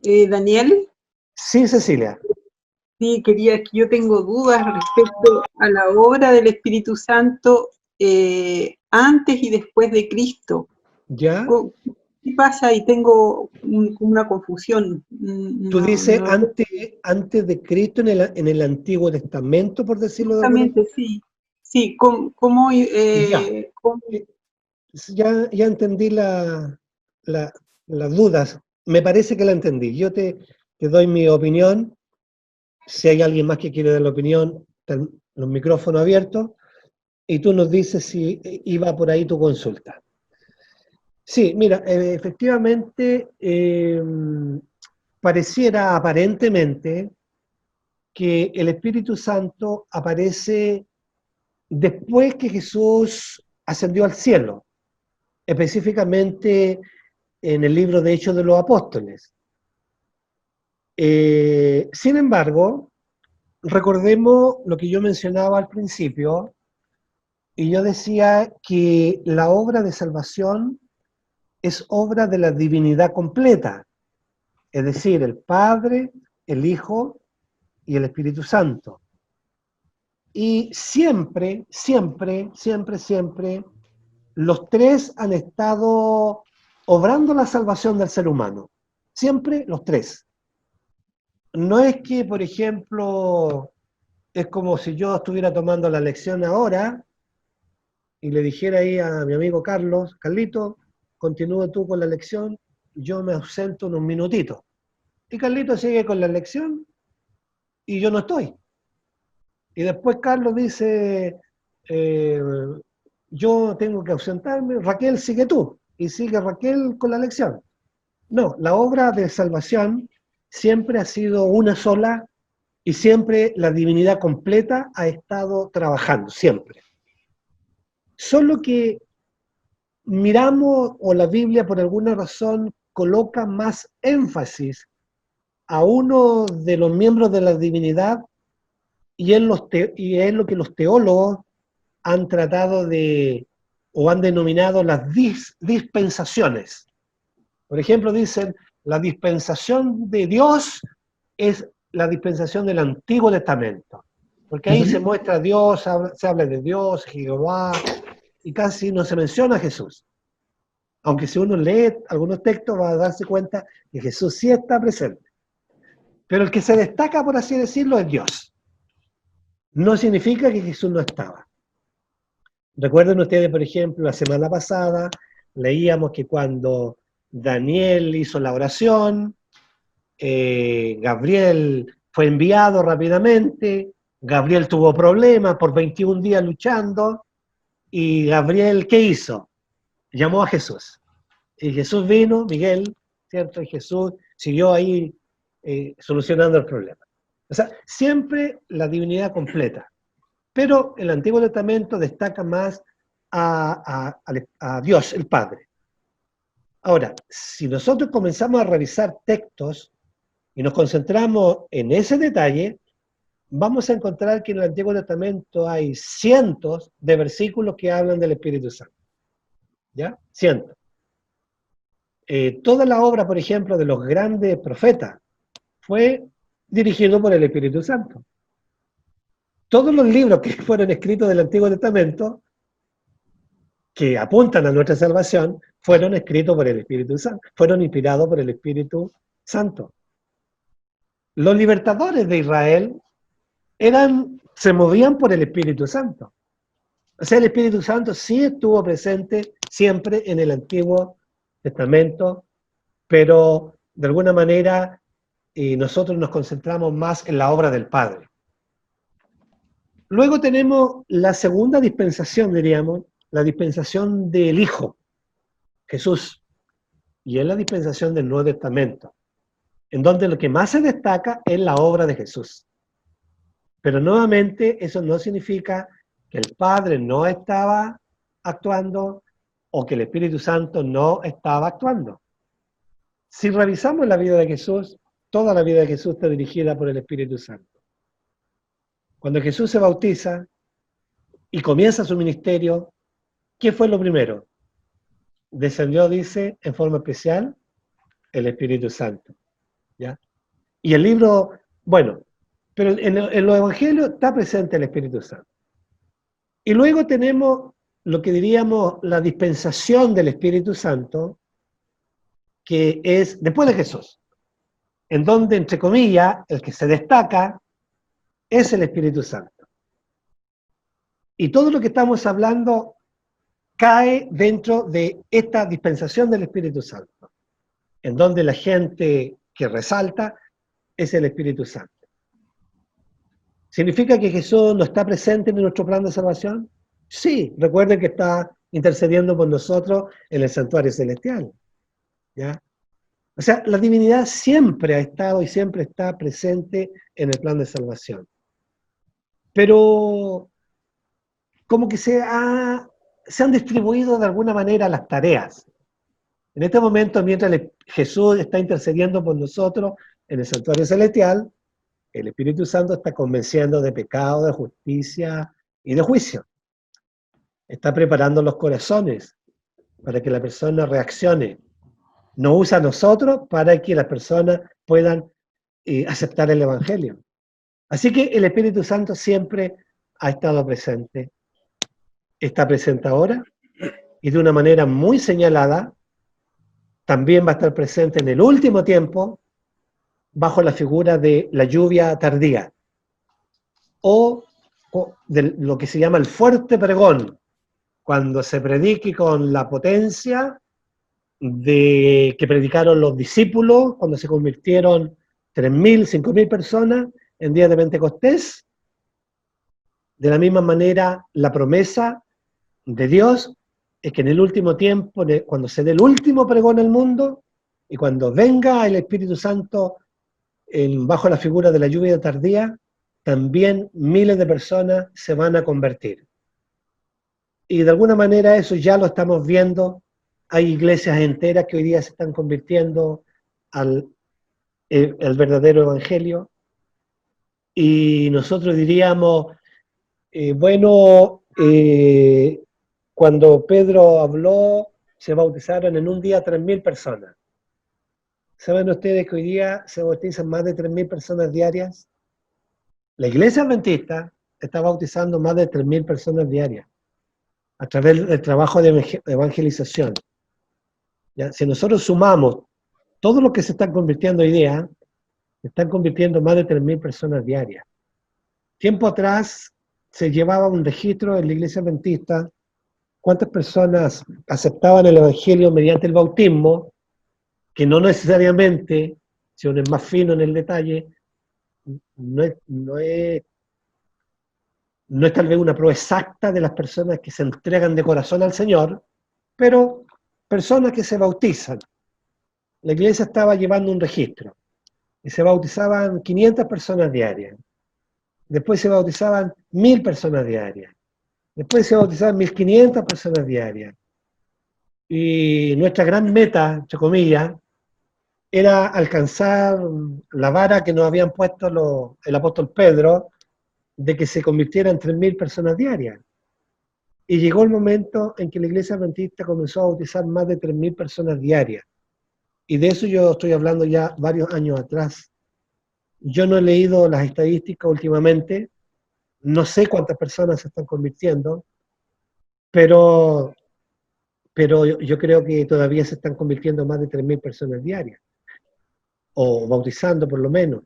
Daniel, Sí, Cecilia. sí, quería que yo tengo dudas respecto a la obra del Espíritu Santo antes y después de Cristo. ¿Ya? ¿Qué pasa? Y tengo una confusión. Tú dices No, antes de Cristo en el Antiguo Testamento, por decirlo de alguna exactamente, manera. sí. Sí, ¿cómo, Ya. Ya entendí las dudas. Me parece que la entendí. Yo te doy mi opinión. Si hay alguien más que quiere dar la opinión, están los micrófonos abiertos. Y tú nos dices si iba por ahí tu consulta. Sí, mira, efectivamente, pareciera aparentemente que el Espíritu Santo aparece después que Jesús ascendió al cielo, específicamente en el libro de Hechos de los Apóstoles. Sin embargo, recordemos lo que yo mencionaba al principio, y yo decía que la obra de salvación es obra de la divinidad completa, es decir, el Padre, el Hijo y el Espíritu Santo. Y siempre, siempre, siempre, siempre, los tres han estado obrando la salvación del ser humano. Siempre los tres. No es que, por ejemplo, es como si yo estuviera tomando la lección ahora y le dijera ahí a mi amigo Carlos, Carlito, continúa tú con la lección, yo me ausento unos minutitos. Y Carlito sigue con la lección y yo no estoy. Y después Carlos dice, eh, yo tengo que ausentarme, Raquel sigue tú, y sigue Raquel con la lección. No, la obra de salvación siempre ha sido una sola y siempre la divinidad completa ha estado trabajando, siempre. Solo que miramos o la Biblia por alguna razón coloca más énfasis a uno de los miembros de la divinidad y es lo que los teólogos han tratado de, o han denominado las dispensaciones. Por ejemplo, dicen, la dispensación de Dios es la dispensación del Antiguo Testamento, porque ahí se muestra a Dios, se habla de Dios, Jehová, y casi no se menciona a Jesús. Aunque si uno lee algunos textos va a darse cuenta que Jesús sí está presente. Pero el que se destaca, por así decirlo, es Dios. No significa que Jesús no estaba. Recuerden ustedes, por ejemplo, la semana pasada leíamos que cuando Daniel hizo la oración, Gabriel fue enviado rápidamente, Gabriel tuvo problemas por 21 días luchando, y Gabriel, ¿qué hizo? Llamó a Jesús. Y Jesús vino, Miguel, ¿cierto? Y Jesús siguió ahí solucionando el problema. O sea, siempre la divinidad completa. Pero el Antiguo Testamento destaca más a Dios, el Padre. Ahora, si nosotros comenzamos a revisar textos y nos concentramos en ese detalle, vamos a encontrar que en el Antiguo Testamento hay cientos de versículos que hablan del Espíritu Santo. ¿Ya? Cientos. Toda la obra, por ejemplo, de los grandes profetas fue dirigido por el Espíritu Santo. Todos los libros que fueron escritos del Antiguo Testamento, que apuntan a nuestra salvación, fueron escritos por el Espíritu Santo, fueron inspirados por el Espíritu Santo. Los libertadores de Israel se movían por el Espíritu Santo. O sea, el Espíritu Santo sí estuvo presente siempre en el Antiguo Testamento, pero de alguna manera nosotros nos concentramos más en la obra del Padre. Luego tenemos la segunda dispensación, diríamos, la dispensación del Hijo, Jesús, y es la dispensación del Nuevo Testamento, en donde lo que más se destaca es la obra de Jesús. Pero nuevamente eso no significa que el Padre no estaba actuando o que el Espíritu Santo no estaba actuando. Si revisamos la vida de Jesús, toda la vida de Jesús está dirigida por el Espíritu Santo. Cuando Jesús se bautiza y comienza su ministerio, ¿qué fue lo primero? Descendió, dice, en forma especial, el Espíritu Santo. ¿ya? Y el libro, bueno, pero en los evangelios está presente el Espíritu Santo. Y luego tenemos lo que diríamos la dispensación del Espíritu Santo, que es después de Jesús, en donde, entre comillas, el que se destaca es el Espíritu Santo. Y todo lo que estamos hablando cae dentro de esta dispensación del Espíritu Santo, en donde la gente que resalta es el Espíritu Santo. ¿Significa que Jesús no está presente en nuestro plan de salvación? Sí, recuerden que está intercediendo por nosotros en el santuario celestial, ¿ya? O sea, la divinidad siempre ha estado y siempre está presente en el plan de salvación. Pero como que se han distribuido de alguna manera las tareas. En este momento, mientras Jesús está intercediendo por nosotros en el santuario celestial, el Espíritu Santo está convenciendo de pecado, de justicia y de juicio. Está preparando los corazones para que la persona reaccione. Nos usa a nosotros para que las personas puedan aceptar el Evangelio. Así que el Espíritu Santo siempre ha estado presente. Está presente ahora y de una manera muy señalada. También va a estar presente en el último tiempo bajo la figura de la lluvia tardía o de lo que se llama el fuerte pregón, cuando se predique con la potencia de que predicaron los discípulos cuando se convirtieron 3.000, 5.000 personas en día de Pentecostés. De la misma manera, la promesa de Dios es que en el último tiempo, cuando se dé el último pregón al mundo y cuando venga el Espíritu Santo bajo la figura de la lluvia tardía, también miles de personas se van a convertir. Y de alguna manera eso ya lo estamos viendo. Hay iglesias enteras que hoy día se están convirtiendo al verdadero evangelio. Y nosotros diríamos, cuando Pedro habló, se bautizaron en un día 3.000 personas. ¿Saben ustedes que hoy día se bautizan más de 3.000 personas diarias? La iglesia adventista está bautizando más de 3.000 personas diarias a través del trabajo de evangelización. ¿Ya? Si nosotros sumamos todo lo que se están convirtiendo hoy día, se están convirtiendo más de 3.000 personas diarias. Tiempo atrás se llevaba un registro en la iglesia adventista cuántas personas aceptaban el evangelio mediante el bautismo, que no necesariamente, si uno es más fino en el detalle, no es tal vez una prueba exacta de las personas que se entregan de corazón al Señor, pero personas que se bautizan. La iglesia estaba llevando un registro y se bautizaban 500 personas diarias. Después se bautizaban 1.000 personas diarias. Después se bautizaban 1.500 personas diarias. Y nuestra gran meta, entre comillas, era alcanzar la vara que nos habían puesto el apóstol Pedro, de que se convirtieran en 3.000 personas diarias. Y llegó el momento en que la iglesia adventista comenzó a bautizar más de 3.000 personas diarias. Y de eso yo estoy hablando ya varios años atrás. Yo no he leído las estadísticas últimamente, no sé cuántas personas se están convirtiendo, pero yo creo que todavía se están convirtiendo más de 3.000 personas diarias, o bautizando por lo menos.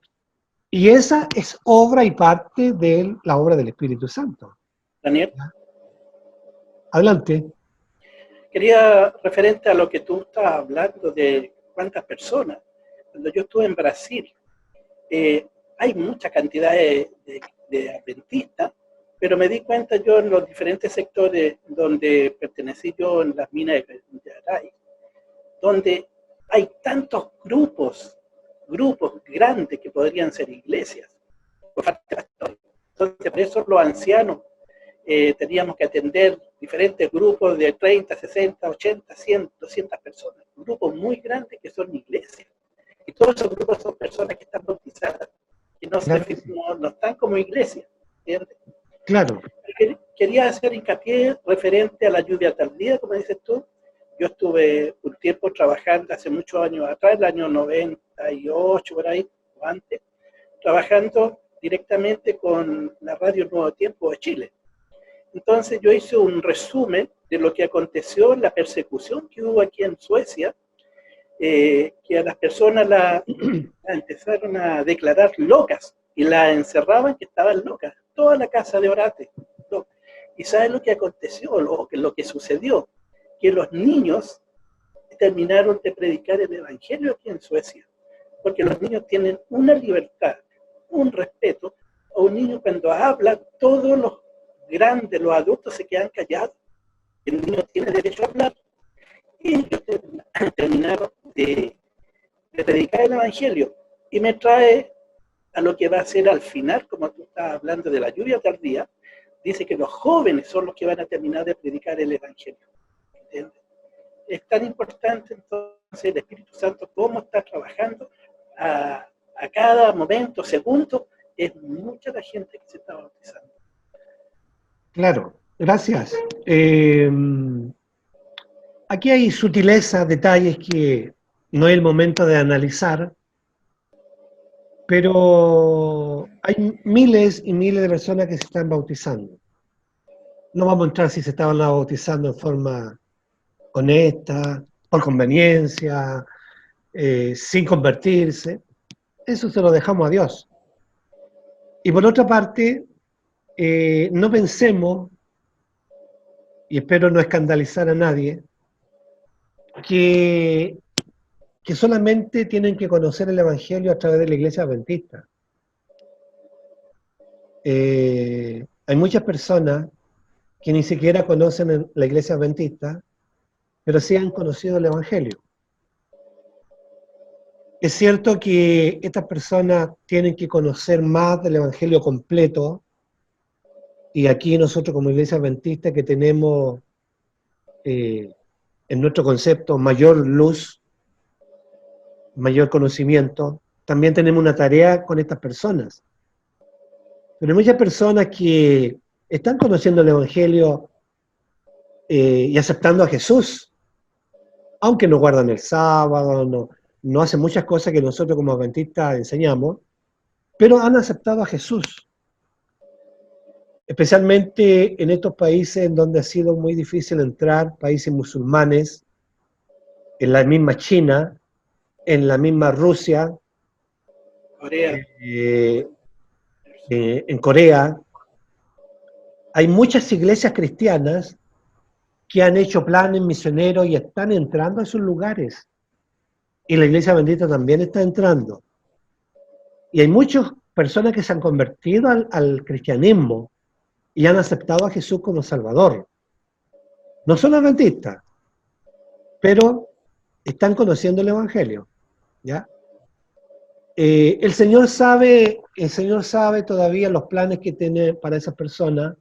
Y esa es obra y parte de la obra del Espíritu Santo. Daniel. Adelante. Quería, referente a lo que tú estás hablando de cuántas personas. Cuando yo estuve en Brasil, hay mucha cantidad de adventistas, pero me di cuenta yo en los diferentes sectores donde pertenecí yo, en las minas de Yaray, donde hay tantos grupos grandes que podrían ser iglesias. Entonces, por eso los ancianos teníamos que atender diferentes grupos de 30, 60, 80, 100, 200 personas. Grupos muy grandes que son iglesias. Y todos esos grupos son personas que están bautizadas, que no están como iglesias. ¿Entiendes? Claro. Quería hacer hincapié referente a la lluvia tardía, como dices tú. Yo estuve un tiempo trabajando hace muchos años atrás, el año 90, 98 por ahí, o antes, trabajando directamente con la radio Nuevo Tiempo de Chile. Entonces yo hice un resumen de lo que aconteció en la persecución que hubo aquí en Suecia, que a las personas la empezaron a declarar locas y la encerraban que estaban locas, toda la casa de Orate. ¿Y saben lo que aconteció, lo que sucedió? Que los niños terminaron de predicar el Evangelio aquí en Suecia, porque los niños tienen una libertad, un respeto. A un niño cuando habla, todos los grandes, los adultos se quedan callados. El niño tiene derecho a hablar. Y ellos terminaron de predicar el Evangelio. Y me trae a lo que va a ser al final, como tú estabas hablando de la lluvia tardía, dice que los jóvenes son los que van a terminar de predicar el Evangelio. ¿Entiendes? Es tan importante entonces el Espíritu Santo, cómo está trabajando a cada momento, segundo, es mucha la gente que se está bautizando. Claro, gracias. Aquí hay sutilezas, detalles que no es el momento de analizar, pero hay miles y miles de personas que se están bautizando. No vamos a entrar si se estaban bautizando en forma honesta, por conveniencia, sin convertirse. Eso se lo dejamos a Dios. Y por otra parte, no pensemos, y espero no escandalizar a nadie, que solamente tienen que conocer el Evangelio a través de la Iglesia Adventista. Hay muchas personas que ni siquiera conocen la Iglesia Adventista, pero sí han conocido el Evangelio. Es cierto que estas personas tienen que conocer más del Evangelio completo, y aquí nosotros como Iglesia Adventista que tenemos en nuestro concepto mayor luz, mayor conocimiento, también tenemos una tarea con estas personas. Pero hay muchas personas que están conociendo el Evangelio y aceptando a Jesús, aunque no guardan el sábado, no hacen muchas cosas que nosotros como adventistas enseñamos, pero han aceptado a Jesús. Especialmente en estos países en donde ha sido muy difícil entrar, países musulmanes, en la misma China, en la misma Rusia, Corea. En Corea. Hay muchas iglesias cristianas que han hecho planes misioneros y están entrando a esos lugares. Y la Iglesia Bendita también está entrando. Y hay muchas personas que se han convertido al cristianismo y han aceptado a Jesús como Salvador. No son adventistas, pero están conociendo el Evangelio, ¿ya? El Señor sabe todavía los planes que tiene para esas personas.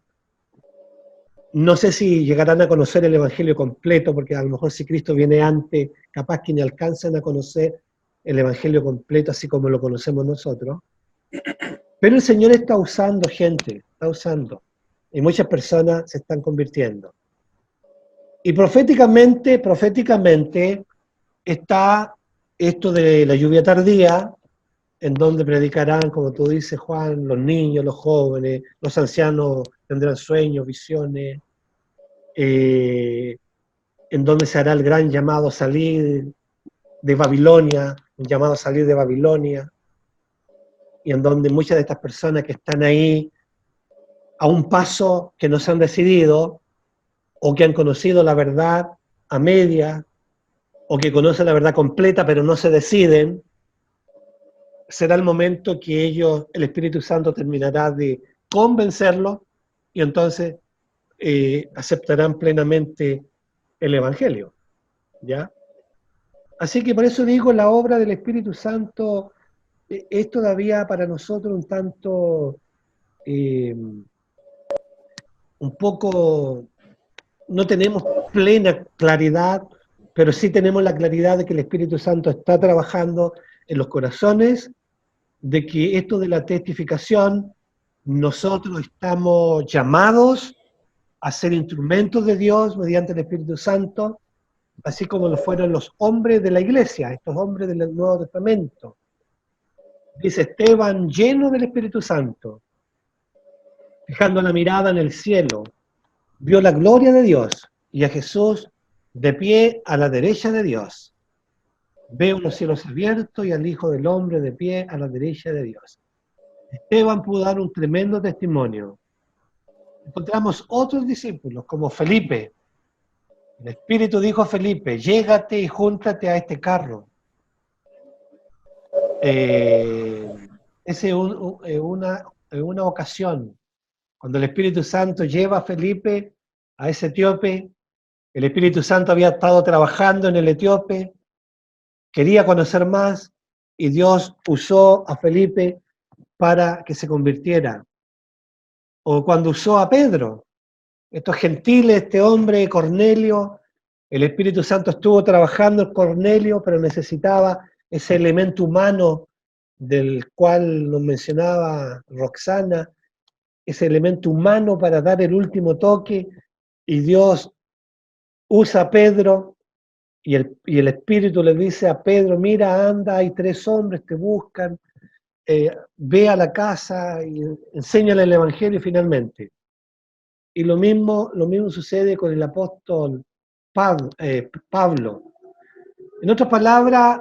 No sé si llegarán a conocer el Evangelio completo, porque a lo mejor si Cristo viene antes, capaz que ni alcanzan a conocer el Evangelio completo así como lo conocemos nosotros. Pero el Señor está usando gente, está usando. Y muchas personas se están convirtiendo. Y proféticamente está esto de la lluvia tardía, en donde predicarán, como tú dices, Juan, los niños, los jóvenes, los ancianos tendrán sueños, visiones, en donde se hará el gran llamado a salir de Babilonia, un llamado a salir de Babilonia, y en donde muchas de estas personas que están ahí a un paso que no se han decidido, o que han conocido la verdad a media, o que conocen la verdad completa pero no se deciden, será el momento que ellos, el Espíritu Santo terminará de convencerlos y entonces aceptarán plenamente el Evangelio, ¿ya? Así que por eso digo, la obra del Espíritu Santo es todavía para nosotros un tanto, un poco, no tenemos plena claridad, pero sí tenemos la claridad de que el Espíritu Santo está trabajando en los corazones, de que esto de la testificación, nosotros estamos llamados a ser instrumentos de Dios mediante el Espíritu Santo, así como lo fueron los hombres de la iglesia, estos hombres del Nuevo Testamento. Dice Esteban, lleno del Espíritu Santo, fijando la mirada en el cielo, vio la gloria de Dios y a Jesús de pie a la derecha de Dios. Veo los cielos abiertos y al Hijo del Hombre de pie a la derecha de Dios. Esteban pudo dar un tremendo testimonio. Encontramos otros discípulos como Felipe. El Espíritu dijo a Felipe, llégate y júntate a este carro. Es una ocasión, cuando el Espíritu Santo lleva a Felipe a ese etíope. El Espíritu Santo había estado trabajando en el etíope, quería conocer más, y Dios usó a Felipe para que se convirtiera. O cuando usó a Pedro, estos gentiles, este hombre Cornelio, el Espíritu Santo estuvo trabajando en Cornelio, pero necesitaba ese elemento humano del cual nos mencionaba Roxana, ese elemento humano para dar el último toque, y Dios usa a Pedro, y el Espíritu le dice a Pedro, mira, anda, hay 3 hombres, te buscan, ve a la casa y enséñale el Evangelio finalmente. Y lo mismo sucede con el apóstol Pablo. En otras palabras,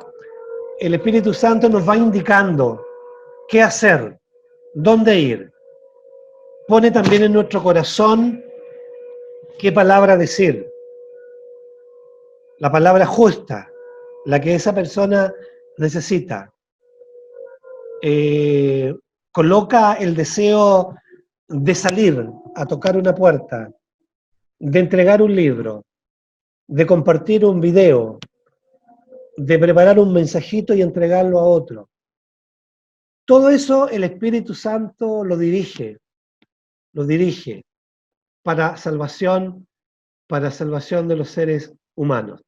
el Espíritu Santo nos va indicando qué hacer, dónde ir. Pone también en nuestro corazón qué palabra decir. La palabra justa, la que esa persona necesita. Coloca el deseo de salir a tocar una puerta, de entregar un libro, de compartir un video, de preparar un mensajito y entregarlo a otro. Todo eso el Espíritu Santo lo dirige para salvación de los seres humanos.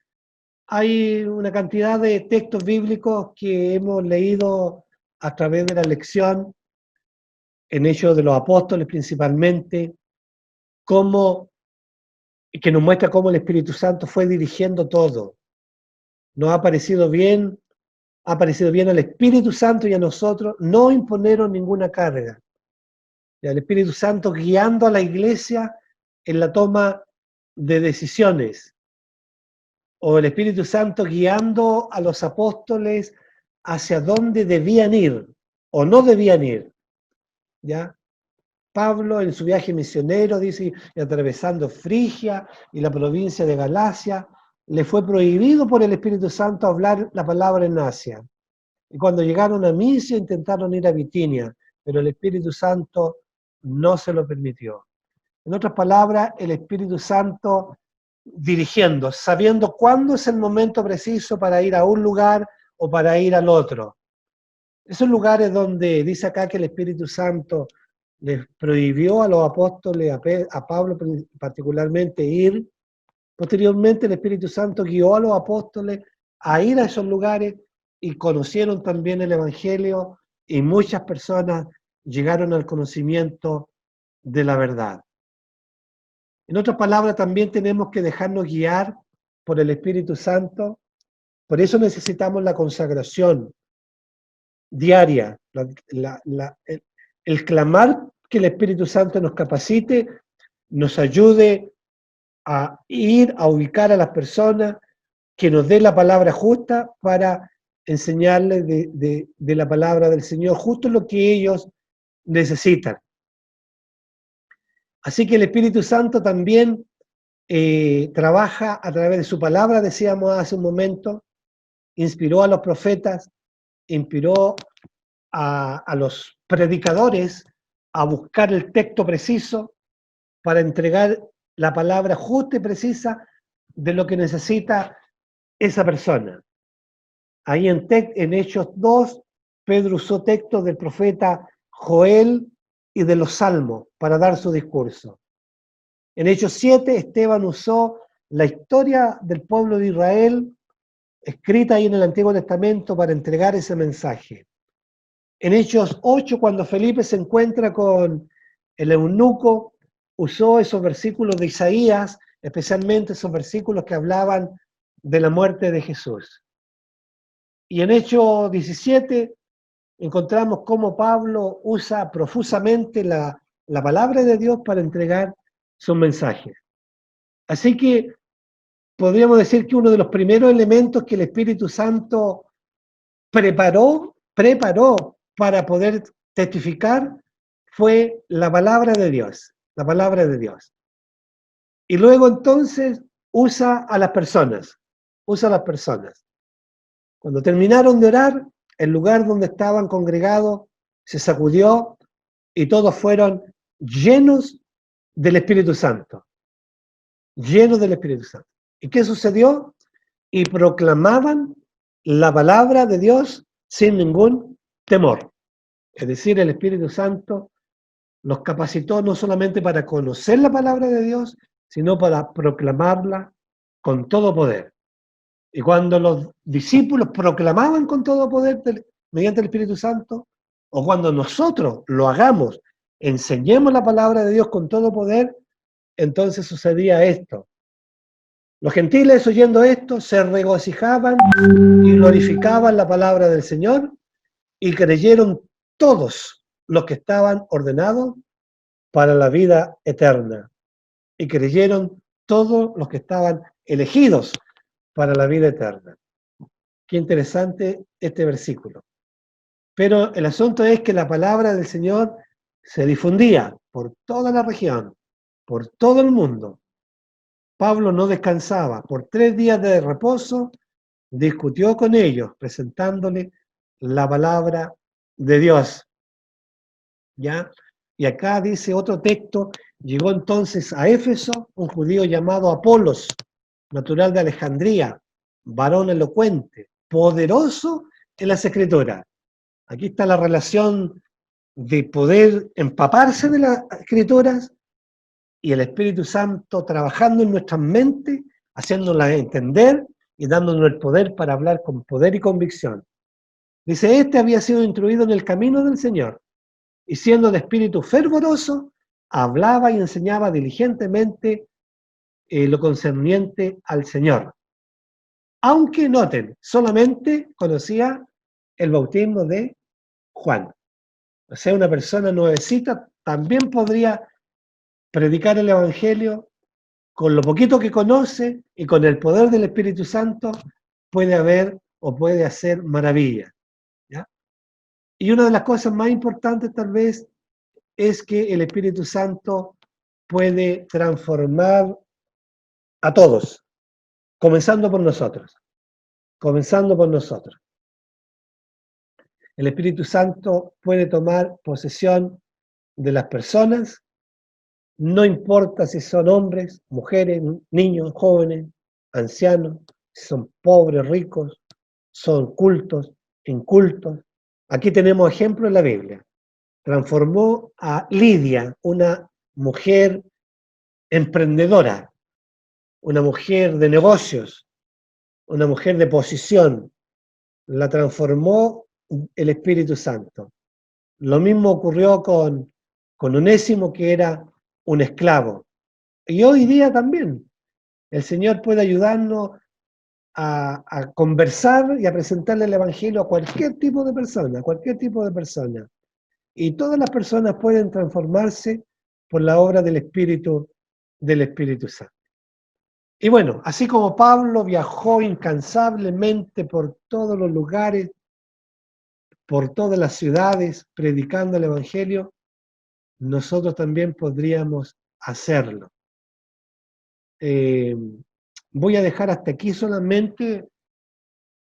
Hay una cantidad de textos bíblicos que hemos leído a través de la lección, en Hechos de los Apóstoles principalmente, que nos muestra cómo el Espíritu Santo fue dirigiendo todo. Nos ha parecido bien al Espíritu Santo y a nosotros no imponieron ninguna carga. El Espíritu Santo guiando a la iglesia en la toma de decisiones, o el Espíritu Santo guiando a los apóstoles hacia dónde debían ir o no debían ir. ¿Ya? Pablo en su viaje misionero, dice, atravesando Frigia y la provincia de Galacia, le fue prohibido por el Espíritu Santo hablar la palabra en Asia. Y cuando llegaron a Misia intentaron ir a Bitinia, pero el Espíritu Santo no se lo permitió. En otras palabras, el Espíritu Santo dirigiendo, sabiendo cuándo es el momento preciso para ir a un lugar o para ir al otro. Esos lugares donde dice acá que el Espíritu Santo les prohibió a los apóstoles, a Pablo particularmente, ir, posteriormente el Espíritu Santo guió a los apóstoles a ir a esos lugares y conocieron también el Evangelio y muchas personas llegaron al conocimiento de la verdad. En otras palabras, también tenemos que dejarnos guiar por el Espíritu Santo. Por eso necesitamos la consagración diaria, el clamar que el Espíritu Santo nos capacite, nos ayude a ir a ubicar a las personas, que nos dé la palabra justa para enseñarles de la palabra del Señor, justo lo que ellos necesitan. Así que el Espíritu Santo también trabaja a través de su palabra, decíamos hace un momento, inspiró a los profetas, inspiró a los predicadores a buscar el texto preciso para entregar la palabra justa y precisa de lo que necesita esa persona. Ahí en Hechos 2, Pedro usó textos del profeta Joel y de los Salmos para dar su discurso. En Hechos 7, Esteban usó la historia del pueblo de Israel, escrita ahí en el Antiguo Testamento, para entregar ese mensaje. En Hechos 8, cuando Felipe se encuentra con el eunuco, usó esos versículos de Isaías, especialmente esos versículos que hablaban de la muerte de Jesús. Y en Hechos 17 encontramos cómo Pablo usa profusamente la palabra de Dios para entregar sus mensajes. Así que podríamos decir que uno de los primeros elementos que el Espíritu Santo preparó para poder testificar fue la palabra de Dios, la palabra de Dios. Y luego entonces usa a las personas. Cuando terminaron de orar, el lugar donde estaban congregados se sacudió y todos fueron llenos del Espíritu Santo. Llenos del Espíritu Santo. ¿Y qué sucedió? Y proclamaban la palabra de Dios sin ningún temor. Es decir, el Espíritu Santo los capacitó no solamente para conocer la palabra de Dios, sino para proclamarla con todo poder. Y cuando los discípulos proclamaban con todo poder mediante el Espíritu Santo, o cuando nosotros lo hagamos, enseñemos la palabra de Dios con todo poder, entonces sucedía esto. Los gentiles, oyendo esto, se regocijaban y glorificaban la palabra del Señor, y creyeron todos los que estaban ordenados para la vida eterna. Y creyeron todos los que estaban elegidos para la vida eterna. Qué interesante este versículo. Pero el asunto es que la palabra del Señor se difundía por toda la región, por todo el mundo. Pablo no descansaba. Por 3 días de reposo discutió con ellos, presentándole la palabra de Dios. ¿Ya? Y acá dice otro texto: llegó entonces a Éfeso un judío llamado Apolos, natural de Alejandría, varón elocuente, poderoso en las Escrituras. Aquí está la relación de poder empaparse de las Escrituras y el Espíritu Santo trabajando en nuestras mentes, haciéndolas entender y dándonos el poder para hablar con poder y convicción. Dice, este había sido instruido en el camino del Señor, y siendo de espíritu fervoroso, hablaba y enseñaba diligentemente lo concerniente al Señor. Aunque noten, solamente conocía el bautismo de Juan. O sea, una persona nuevecita también podría predicar el Evangelio con lo poquito que conoce, y con el poder del Espíritu Santo puede haber o puede hacer maravillas. ¿Ya? Y una de las cosas más importantes tal vez es que el Espíritu Santo puede transformar a todos, comenzando por nosotros. El Espíritu Santo puede tomar posesión de las personas, no importa si son hombres, mujeres, niños, jóvenes, ancianos, si son pobres, ricos, son cultos, incultos. Aquí tenemos ejemplos en la Biblia. Transformó a Lidia, una mujer emprendedora, una mujer de negocios, una mujer de posición. La transformó el Espíritu Santo. Lo mismo ocurrió con Onésimo, que era un esclavo. Y hoy día también el Señor puede ayudarnos a conversar y a presentarle el Evangelio a cualquier tipo de persona, Y todas las personas pueden transformarse por la obra del Espíritu Santo. Y bueno, así como Pablo viajó incansablemente por todos los lugares, por todas las ciudades, predicando el Evangelio, nosotros también podríamos hacerlo. Voy a dejar hasta aquí solamente.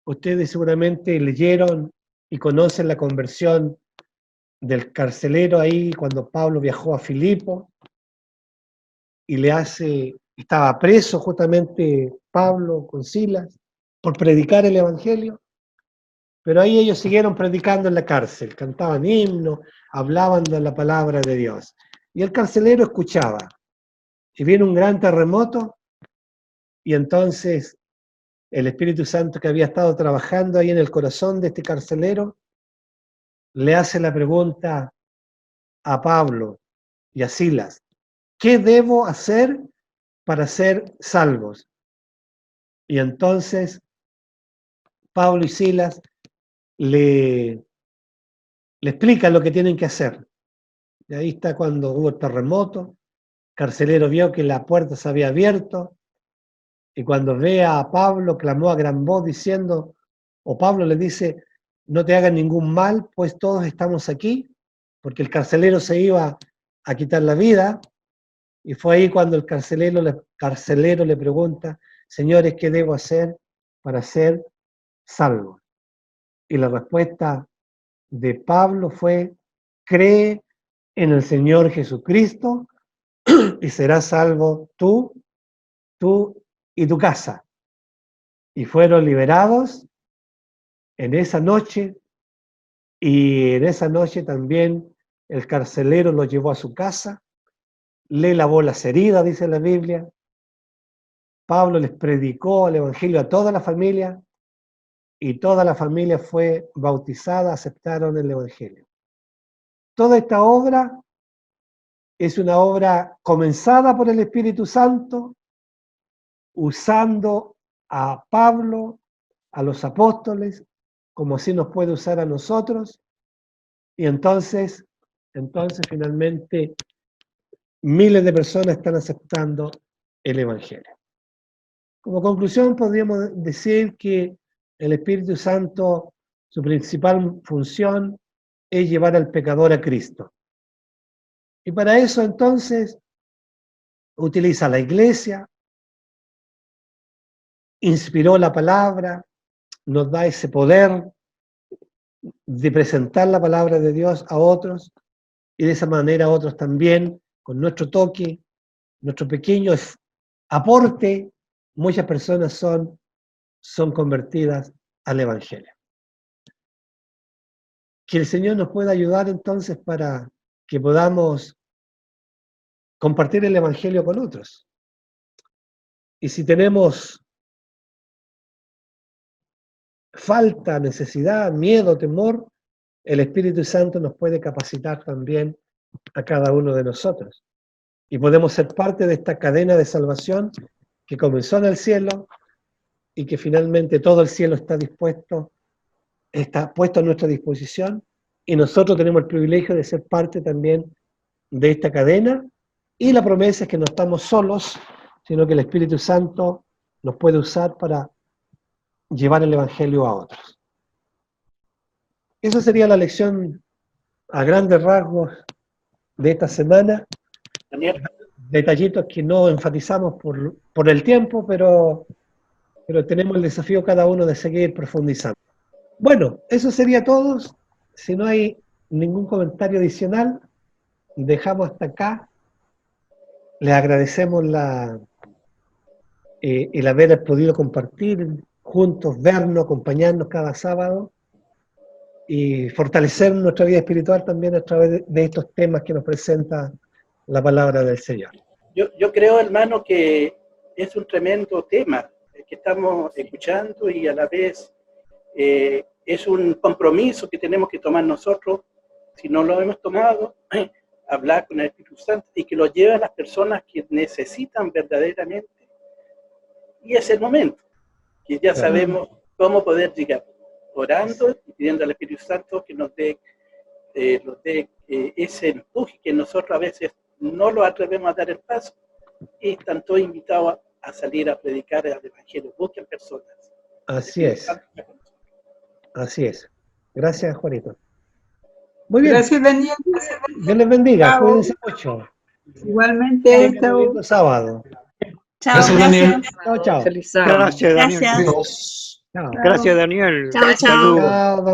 Ustedes seguramente leyeron y conocen la conversión del carcelero ahí cuando Pablo viajó a Filipo y estaba preso justamente Pablo con Silas por predicar el Evangelio, pero ahí ellos siguieron predicando en la cárcel, cantaban himnos, hablaban de la palabra de Dios. Y el carcelero escuchaba, y viene un gran terremoto, y entonces el Espíritu Santo, que había estado trabajando ahí en el corazón de este carcelero, le hace la pregunta a Pablo y a Silas: ¿qué debo hacer para ser salvos? Y entonces Pablo y Silas le explican lo que tienen que hacer. Y ahí está cuando hubo el terremoto, el carcelero vio que la puerta se había abierto, y cuando ve a Pablo, clamó a gran voz diciendo, o Pablo le dice, no te hagan ningún mal, pues todos estamos aquí, porque el carcelero se iba a quitar la vida, y fue ahí cuando el carcelero le pregunta, señores, ¿qué debo hacer para ser salvo? Y la respuesta de Pablo fue, cree en el Señor Jesucristo y serás salvo tú y tu casa. Y fueron liberados en esa noche, y en esa noche también el carcelero los llevó a su casa, le lavó las heridas, dice la Biblia. Pablo les predicó el Evangelio a toda la familia, y toda la familia fue bautizada, aceptaron el Evangelio. Toda esta obra es una obra comenzada por el Espíritu Santo, usando a Pablo, a los apóstoles, como así nos puede usar a nosotros, y entonces finalmente miles de personas están aceptando el Evangelio. Como conclusión podríamos decir que el Espíritu Santo, su principal función es llevar al pecador a Cristo. Y para eso entonces utiliza la iglesia, inspiró la palabra, nos da ese poder de presentar la palabra de Dios a otros, y de esa manera otros también, con nuestro toque, nuestro pequeño aporte, muchas personas son convertidas al Evangelio. Que el Señor nos pueda ayudar entonces para que podamos compartir el Evangelio con otros. Y si tenemos falta, necesidad, miedo, temor, el Espíritu Santo nos puede capacitar también a cada uno de nosotros. Y podemos ser parte de esta cadena de salvación que comenzó en el cielo y que finalmente todo el cielo está puesto a nuestra disposición, y nosotros tenemos el privilegio de ser parte también de esta cadena, y la promesa es que no estamos solos, sino que el Espíritu Santo nos puede usar para llevar el Evangelio a otros. Esa sería la lección a grandes rasgos de esta semana. Daniel, Detallitos que no enfatizamos por el tiempo, pero tenemos el desafío cada uno de seguir profundizando. Bueno, eso sería todo. Si no hay ningún comentario adicional, dejamos hasta acá. Les agradecemos el haber podido compartir juntos, vernos, acompañarnos cada sábado y fortalecer nuestra vida espiritual también a través de estos temas que nos presenta la palabra del Señor. yo creo, hermano, que es un tremendo tema que estamos escuchando, y a la vez es un compromiso que tenemos que tomar nosotros, si no lo hemos tomado, hablar con el Espíritu Santo y que lo lleve a las personas que necesitan verdaderamente. Y es el momento, que ya sabemos cómo poder llegar, orando y pidiendo al Espíritu Santo que nos dé ese empuje que nosotros a veces no lo atrevemos a dar el paso, y están todos invitados a salir a predicar el Evangelio. Busquen personas. Así es. Así es. Gracias, Juanito. Muy bien. Gracias, Daniel. Dios les bendiga. Chao. Cuídense mucho. Igualmente, Tengan un lindo sábado. Chao, Gracias, Daniel. Chao, chao. Feliz sábado. Gracias, Daniel. Gracias. Chao. Gracias, Daniel. Chao, chao. Saludos. Chao.